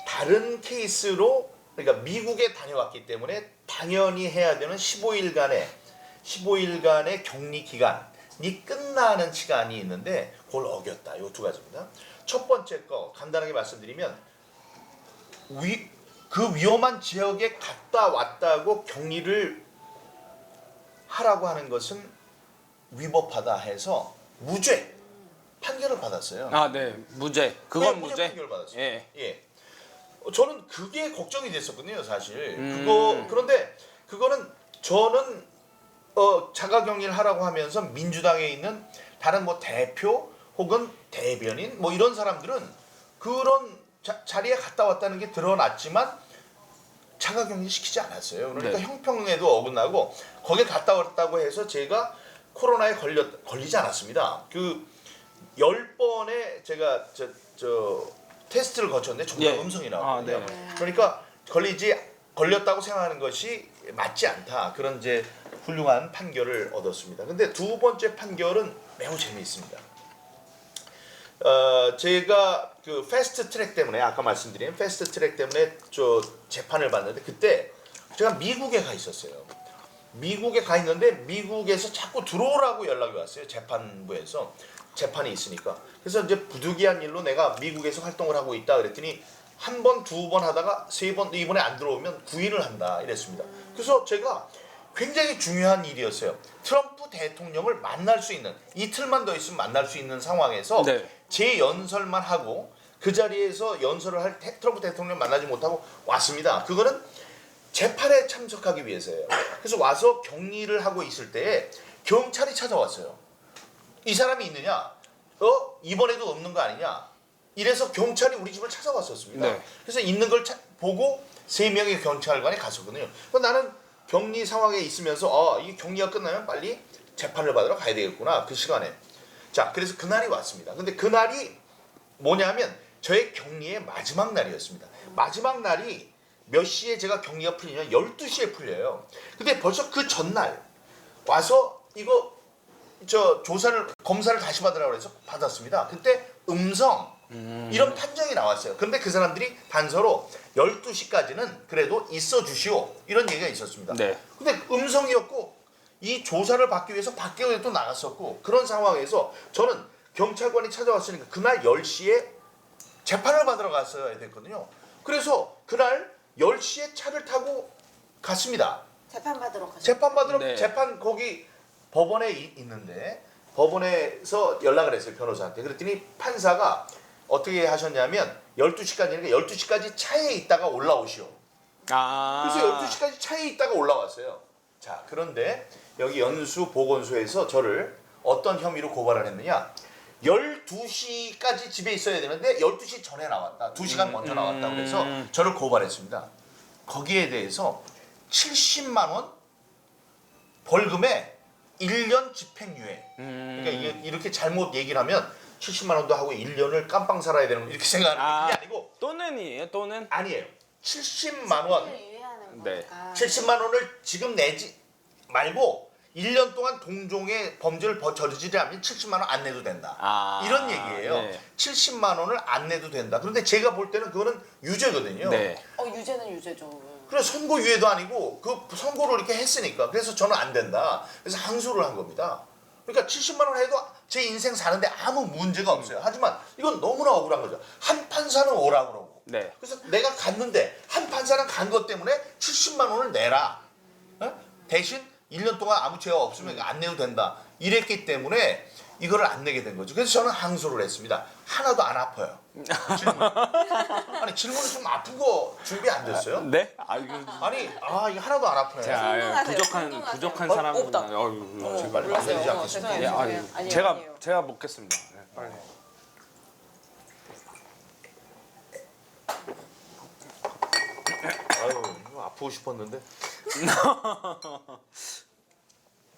다른 케이스로 그러니까 미국에 다녀왔기 때문에 당연히 해야 되는 15일간의 격리 기간이 끝나는 시간이 있는데 그걸 어겼다. 이 두 가지입니다. 첫 번째 거 간단하게 말씀드리면 그 위험한 지역에 갔다 왔다고 격리를 하라고 하는 것은 위법하다 해서 무죄 판결을 받았어요. 네. 무죄. 그건 무죄 무죄. 판결을 받았어요. 예. 예. 저는 그게 걱정이 됐었거든요, 사실. 음. 그런데 그거는 저는 자가격리를 하라고 하면서 민주당에 있는 다른 뭐 대표 혹은 대변인 뭐 이런 사람들은 그런 자리에 갔다 왔다는 게 드러났지만 자가격리 시키지 않았어요. 그러니까 네. 형평에도 어긋나고 거기에 갔다 왔다고 해서 제가 코로나에 걸리지 않았습니다. 그 10번의 제가 저 테스트를 거쳤는데 정말 예. 음성이 나왔거든요. 네. 그러니까 걸렸다고 생각하는 것이 맞지 않다. 그런 이제 훌륭한 판결을 얻었습니다. 근데 두 번째 판결은 매우 재미있습니다. 제가 그 패스트 트랙 때문에 아까 말씀드린 패스트 트랙 때문에 저 재판을 받는데 그때 제가 미국에 가 있었어요. 미국에 가 있는데 미국에서 자꾸 들어오라고 연락이 왔어요. 재판부에서 재판이 있으니까. 그래서 이제 부득이한 일로 내가 미국에서 활동을 하고 있다 그랬더니 한 번, 두 번 하다가 세 번, 이번에 안 들어오면 구인을 한다 이랬습니다. 그래서 제가 굉장히 중요한 일이었어요. 트럼프 대통령을 만날 수 있는 이틀만 더 있으면 만날 수 있는 상황에서 네. 재연설만 하고 그 자리에서 연설을 할 트럼프 대통령 만나지 못하고 왔습니다. 그거는 재판에 참석하기 위해서예요. 그래서 와서 격리를 하고 있을 때 경찰이 찾아왔어요. 이 사람이 있느냐? 이번에도 없는 거 아니냐? 이래서 경찰이 우리 집을 찾아왔었습니다. 네. 그래서 있는 걸 보고 3명의 경찰관이 갔었거든요. 그래서 나는 격리 상황에 있으면서 이 격리가 끝나면 빨리 재판을 받으러 가야 되겠구나, 그 시간에. 자, 그래서 그날이 왔습니다. 근데 그날이 뭐냐면 저의 격리의 마지막 날이었습니다. 마지막 날이 몇 시에 제가 격리가 풀리냐면 12시에 풀려요. 근데 벌써 그 전날 와서 이거 검사를 다시 받으라고 해서 받았습니다. 그때 음성 이런 판정이 나왔어요. 그런데 그 사람들이 단서로 12시까지는 그래도 있어 주시오, 이런 얘기가 있었습니다. 네. 근데 음성이었고 이 조사를 받기 위해서 밖에 또 나갔었고, 그런 상황에서 저는 경찰관이 찾아왔으니까 그날 10시에 재판을 받으러 갔어야 됐거든요. 그래서 그날 10시에 차를 타고 갔습니다. 재판 받으러 가셨어요. 재판 받으러 네. 재판 거기 법원에 있는데 법원에서 연락을 했어요, 변호사한테. 그랬더니 판사가 어떻게 하셨냐면 12시까지니까 12시까지 차에 있다가 올라오시오. 그래서 12시까지 차에 있다가 올라왔어요. 자, 그런데 여기 연수보건소에서 저를 어떤 혐의로 고발을 했느냐? 12시까지 집에 있어야 되는데 12시 전에 나왔다. 2시간 먼저 나왔다. 그래서 저를 고발했습니다. 거기에 대해서 70만 원 벌금에 1년 집행유예. 그러니까 이게 이렇게 잘못 얘기를 하면 70만 원도 하고 1년을 깜빵 살아야 되는, 이렇게 생각하는 게 아니고 또는이에요, 또는? 아니에요. 70만 원. 유예하는 네. 거니까. 70만 원을 지금 내지 말고 1년 동안 동종의 범죄를 저지르지 않으면 70만 원 안 내도 된다. 이런 얘기예요. 네. 70만 원을 안 내도 된다. 그런데 제가 볼 때는 그거는 유죄거든요. 네. 유죄는 유죄죠. 그래서 선고 유예도 아니고 그 선고를 이렇게 했으니까, 그래서 저는 안 된다. 그래서 항소를 한 겁니다. 그러니까 70만 원 해도 제 인생 사는데 아무 문제가 없어요. 하지만 이건 너무나 억울한 거죠. 한 판사는 오라고 그러고. 네. 그래서 내가 갔는데 한 판사는 간 것 때문에 70만 원을 내라. 대신 1년 동안 아무 죄가 없으면 안 내도 된다. 이랬기 때문에 이거를 안 내게 된 거죠. 그래서 저는 항소를 했습니다. 하나도 안 아파요. 질문. 아니, 질문은 좀 아픈 거 준비 안 됐어요? 네? 아니, 이게 하나도 안 아프네. 운동하세요, 부족한 운동하세요. 사람. 없다. 제발 안 되지 몰랐어요. 않겠습니다. 죄송해요. 예, 제가 먹겠습니다. 네, 빨리. 아유, 이거 아프고 싶었는데.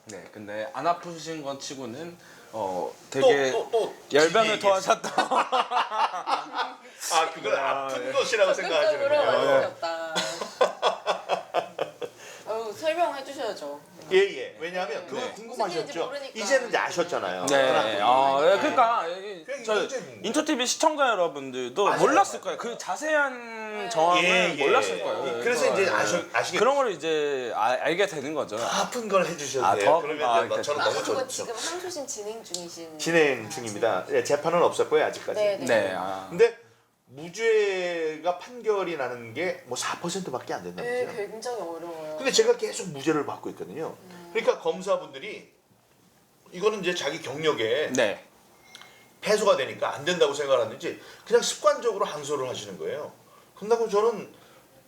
네, 근데 안 아프신 건 치고는 되게 또 열변을 얘기했어. 토하셨다. 그걸 아픈 것이라고 적극적으로 생각하시는군요. 만드셨다. 설명해 주셔야죠. 예. 왜냐하면 그거 네. 궁금하셨죠? 무슨 일인지 모르니까. 이제는 이제 아셨잖아요. 네, 그러니까 저 문제인 거예요. 인터TV 시청자 여러분들도 맞아요, 몰랐을 맞아요. 거예요. 그 자세한 정황을 몰랐을 거예요. 그래서 이제 네. 아시겠죠? 그런 걸 이제 알게 되는 거죠. 더 아픈 걸 해주셔도 돼요. 더? 그러면 이제 저는 너무 그거 좋죠. 지금 항소심 진행 중이신. 진행 중입니다. 예, 재판은 없었고요, 아직까지. 네. 네. 근데 무죄가 판결이 나는 게 뭐 4%밖에 안 된다는 네, 거죠. 굉장히 어려워요. 근데 제가 계속 무죄를 받고 있거든요. 그러니까 검사분들이 이거는 이제 자기 경력에 네. 패소가 되니까 안 된다고 생각하는지 그냥 습관적으로 항소를 하시는 거예요. 그런다고 저는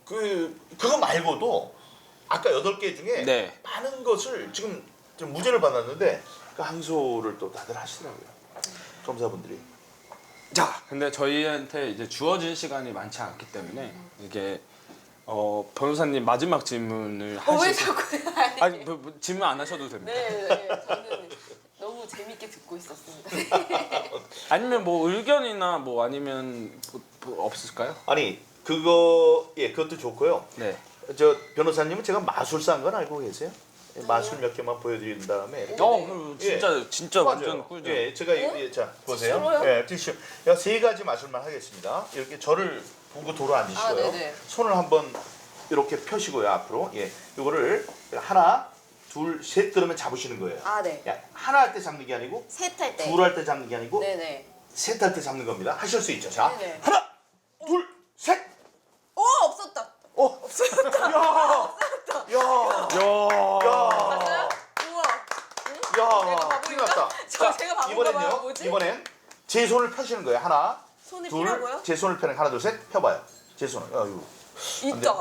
그거 말고도 아까 8개 중에 네. 많은 것을 지금 좀 무죄를 받았는데 그 항소를 또 다들 하시더라고요. 검사분들이. 자, 근데 저희한테 이제 주어진 시간이 많지 않기 때문에 이게 변호사님 마지막 질문을 왜 하시고 자꾸 아니 질문 안 하셔도 됩니다. 네, 저는 너무 재밌게 듣고 있었습니다. 아니면 뭐 의견이나 뭐 아니면 뭐 없을까요? 아니 그것도 좋고요. 네. 저 변호사님은 제가 마술사 한 건 알고 계세요? 마술 몇 개만 보여드린 다음에 이렇게. 그럼 진짜 완전 맞아요. 꿀죠. 예, 제가 자 보세요. 티슈로요? 예, 티슈. 세 가지 마술만 하겠습니다. 이렇게 저를 보고 도로 앉으시고요. 네네. 손을 한번 이렇게 펴시고요 앞으로. 예, 이거를 하나, 둘, 셋 그러면 잡으시는 거예요. 네. 야, 하나 할 때 잡는 게 아니고, 셋 할 때. 둘 할 때 잡는 게 아니고, 네네. 셋 할 때 잡는 겁니다. 하실 수 있죠. 자, 네네. 하나, 둘, 셋. 없었다. 야, 맞아요? 우와. 야, 내가 큰일 났다. 제가 바본가 봐요. 뭐지? 이번엔 제 손을 펴시는 거예요. 하나, 손을 둘, 펴라고요? 제 손을 펴는 하나, 둘, 셋 펴봐요. 제 손을. 아유. 있죠.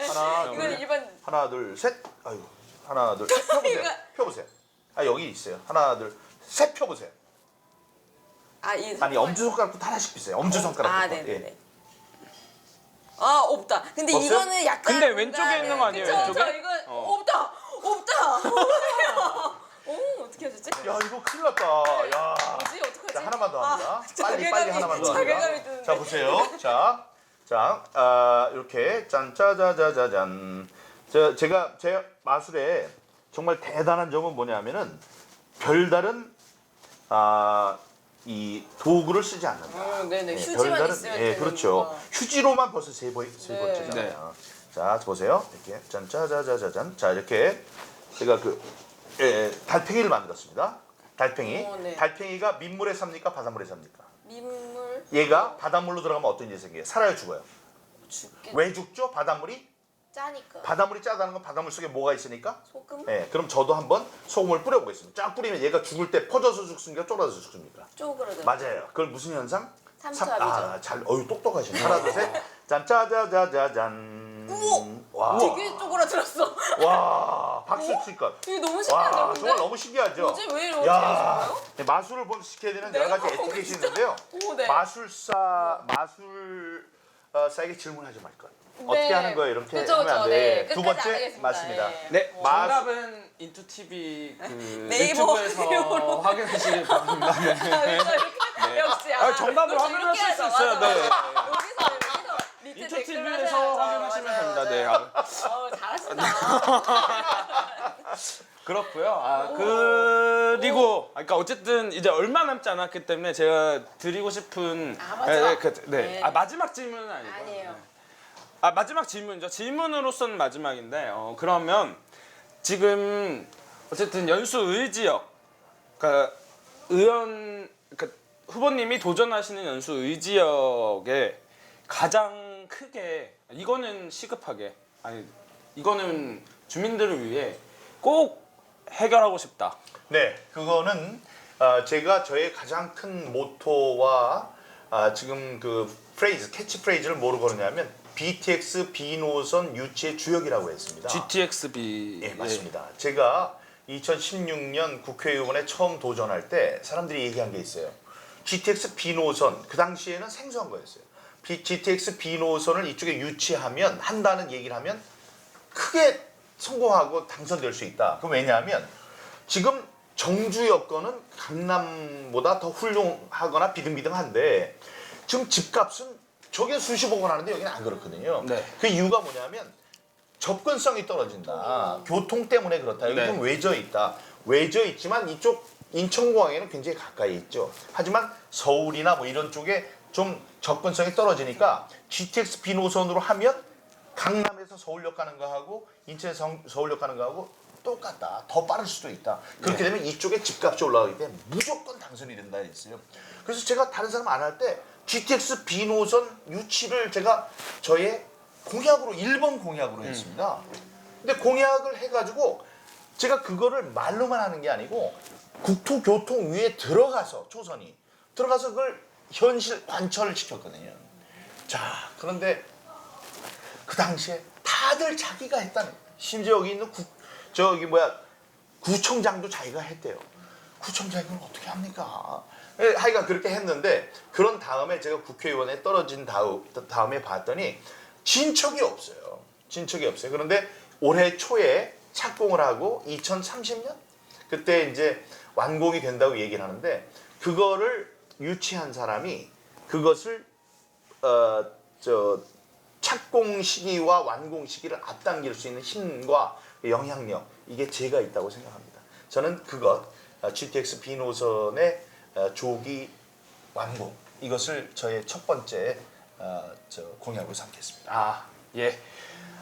하나, 이건 둘, 일반 하나, 둘, 셋. 아유. 하나, 둘, 셋 펴보세요. 이거- 펴보세요. 아 여기 있어요. 하나, 둘, 셋 펴보세요. 이 아니 엄지손가락부터 하나씩 피세요. 엄지손가락부터. 아, 네네네. 아, 없다. 근데 없어요? 이거는 약간 근데 왼쪽에 있는 거 아니에요, 그쵸? 왼쪽에? 저 이거 없다. 없다. 오, 어떻게 하셨지? 야 이거 큰일 났다. 야. 뭐지? 어떡하지? 자 하나만 더 합니다. 빨리 자괴감이- 하나만 더 자괴감이 합니다. 드는데. 자 보세요. 이렇게 짠짜자자자잔. 제가 제 마술에 정말 대단한 점은 뭐냐면은 별다른 이 도구를 쓰지 않는다. 네네. 예, 휴지만 있으면 되는 그렇죠. 거구나. 휴지로만 벌써 세 번째잖아요. 자 보세요. 이렇게 짠짜자자자잔. 자 이렇게 제가 달팽이를 만들었습니다. 달팽이. 네. 달팽이가 민물에 삽니까? 바닷물에 삽니까? 민물 얘가 바닷물로 들어가면 어떤 일이 생겨요? 살아요, 죽어요? 죽게 왜 죽죠? 바닷물이 짜니까. 바닷물이 짜다는 건 바닷물 속에 뭐가 있으니까? 소금? 네, 그럼 저도 한번 소금을 뿌려보겠습니다. 쫙 뿌리면 얘가 죽을 때 퍼져서 죽습니까? 쫄아서 죽습니까? 쪼그러져. 맞아요. 그걸 무슨 현상? 삼투압이죠. 어유 똑똑하시네. 하나, 둘, 셋. 짠, 짜자자자잔. 와, 되게 쪼그라들었어. 와, 박수 칠 것. 이거 너무 신기한데 와, 근데? 정말 너무 신기하죠? 뭐지? 왜 이렇게 하신 거예요? 마술을 시켜야 되는 내가 여러 가지 보고 에티켓이 진짜- 있는데요. 오, 네. 마술사에게 질문하지 말 것. 어떻게 네. 하는 거예요? 이렇게 그죠, 하면 안 그죠. 돼. 네. 두 끝까지 번째 안 하겠습니다. 맞습니다. 네. 네, 마술- 정답은 인투TV 네이버 유튜브에서 네이버로. 확인하시길 바랍니다. 네. 역시 정답으로 역시 확인하실 이렇게 수 하죠. 있어요. 맞아, 네. 맞아. 여기서 밑에 댓글 인투TV에서 하셔야죠. 확인하시면 맞아요, 됩니다. 네. 맞아요. 잘하신다. 그렇고요. 그리고 그러니까 어쨌든 이제 얼마 남지 않았기 때문에 제가 드리고 싶은 마지막. 네. 네. 마지막 질문은 아니고요. 아니에요. 네. 마지막 질문이죠. 질문으로서는 마지막인데 그러면 지금 어쨌든 연수 의지역 그러니까 그러니까 후보님이 도전하시는 연수 의지역에 가장 크게 이거는 시급하게 이거는 주민들을 위해 꼭 해결하고 싶다. 네, 그거는 제가 저의 가장 큰 모토와 지금 그 프레이즈, 캐치프레이즈를 뭐로 거느냐면 BTX B노선 유치의 주역이라고 했습니다. GTX-B 예, 맞습니다. 제가 2016년 국회의원에 처음 도전할 때 사람들이 얘기한 게 있어요. GTX B노선, 그 당시에는 생소한 거였어요. GTX B노선을 이쪽에 유치하면 한다는 얘기를 하면 크게 성공하고 당선될 수 있다. 그럼 왜냐하면 지금 정주 여건은 강남보다 더 훌륭하거나 비등비등한데 지금 집값은 저게 수십억 원 하는데 여기는 안 그렇거든요. 네. 그 이유가 뭐냐면 접근성이 떨어진다. 교통 때문에 그렇다. 여기 네. 좀 외져 있다. 외져 있지만 이쪽 인천공항에는 굉장히 가까이 있죠. 하지만 서울이나 뭐 이런 쪽에 좀 접근성이 떨어지니까 GTX B 노선으로 하면 강남에서 서울역 가는 거하고 인천에서 서울역 가는 거하고 똑같다. 더 빠를 수도 있다. 그렇게 되면 이쪽에 집값이 올라가기 때문에 무조건 당선이 된다 했어요. 그래서 제가 다른 사람 안 할 때 GTX B 노선 유치를 제가 저의 공약으로 1번 공약으로 했습니다. 근데 공약을 해가지고 제가 그거를 말로만 하는 게 아니고 국토교통위에 들어가서 초선이 들어가서 그걸 현실 관철을 시켰거든요. 자, 그런데 그 당시에 다들 자기가 했다는 거예요. 심지어 여기 있는 구청장도 자기가 했대요. 구청장이 그걸 어떻게 합니까? 하여간 그렇게 했는데 그런 다음에 제가 국회의원에 떨어진 다음에 봤더니 진척이 없어요. 진척이 없어요. 그런데 올해 초에 착공을 하고 2030년 그때 이제 완공이 된다고 얘기를 하는데 그거를 유치한 사람이 그것을 착공 시기와 완공 시기를 앞당길 수 있는 힘과 영향력 이게 제가 있다고 생각합니다. 저는 그것 GTX B 노선의 조기 완공 이것을 저의 첫 번째 공약으로 삼겠습니다. 예.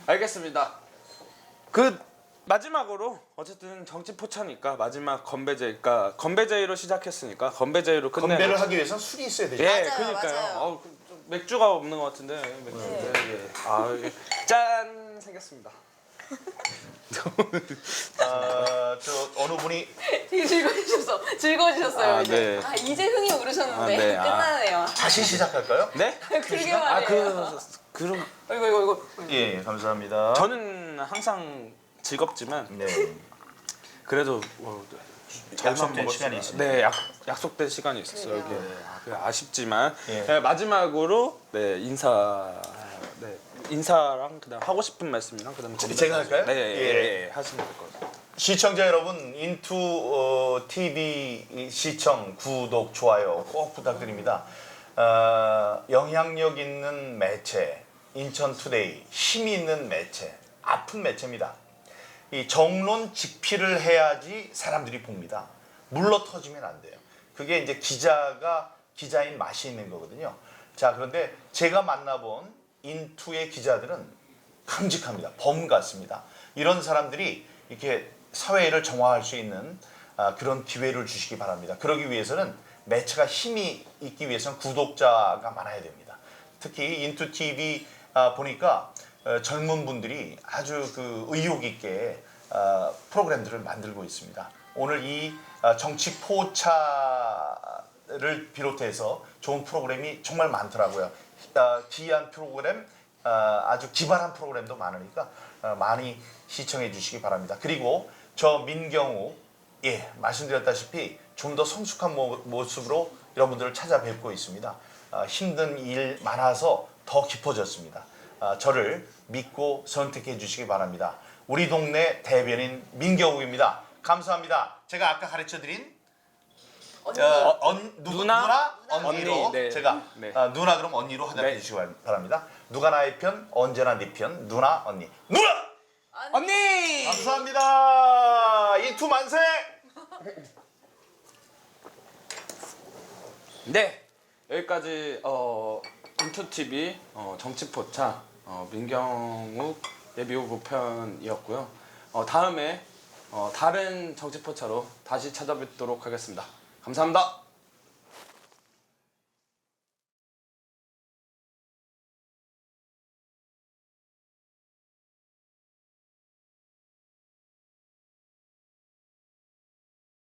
알겠습니다. 그 마지막으로 어쨌든 정치 포차니까 마지막 건배제의로 시작했으니까 건배제의로 끝내는 건배를 하기 위해서는 술이 있어야 되죠. 예, 맞아요, 그러니까요. 맞아요. 맥주가 없는 것 같은데 맥주인데 예. 짠 생겼습니다. 저 어느 분이 되게 즐거우셨어요. 아, 이제. 네. 아, 이제 흥이 오르셨는데 아, 네. 아. 끝나네요. 다시 시작할까요? 네? 그러게 아, 말이에요. 그럼 이거. 예, 감사합니다. 저는 항상 즐겁지만 네. 그래도 잘만 약속된 먹었어요. 시간이 있습니다. 네, 약속된 시간이 있었어요. 이게 그러게요. 아쉽지만 예. 네, 마지막으로 네, 인사랑 그다음 하고 싶은 말씀이랑 그다음 제가 할까요? 네, 예. 하시면 될 것 같아요. 시청자 여러분, 인투 TV 시청, 구독, 좋아요 꼭 부탁드립니다. 영향력 있는 매체, 인천투데이, 힘이 있는 매체, 아픈 매체입니다. 이 정론 직필을 해야지 사람들이 봅니다. 물러 터지면 안 돼요. 그게 이제 기자인 맛이 있는 거거든요. 자, 그런데 제가 만나본 인투의 기자들은 큼직합니다. 범 같습니다. 이런 사람들이 이렇게 사회를 정화할 수 있는 그런 기회를 주시기 바랍니다. 그러기 위해서는 매체가 힘이 있기 위해서는 구독자가 많아야 됩니다. 특히 인투TV 보니까 젊은 분들이 아주 그 의욕 있게 프로그램들을 만들고 있습니다. 오늘 이 정치 포차를 비롯해서 좋은 프로그램이 정말 많더라고요. 귀한 프로그램, 아주 기발한 프로그램도 많으니까 많이 시청해 주시기 바랍니다. 그리고 저 민경욱, 예, 말씀드렸다시피 좀 더 성숙한 모습으로 여러분들을 찾아뵙고 있습니다. 힘든 일 많아서 더 깊어졌습니다. 저를 믿고 선택해 주시기 바랍니다. 우리 동네 대변인 민경욱입니다. 감사합니다. 제가 아까 가르쳐드린 누나 언니로 언니, 네. 제가 네. 누나 그럼 언니로 하답해 네. 주시기 바랍니다. 누가 나의 편 언제나 네 편 누나 언니 누나 언니! 감사합니다. 인투 만세. 네, 여기까지 인투TV 정치포차 민경욱 예비후보 편이었고요. 다음에 다른 정치포차로 다시 찾아뵙도록 하겠습니다. 감사합니다.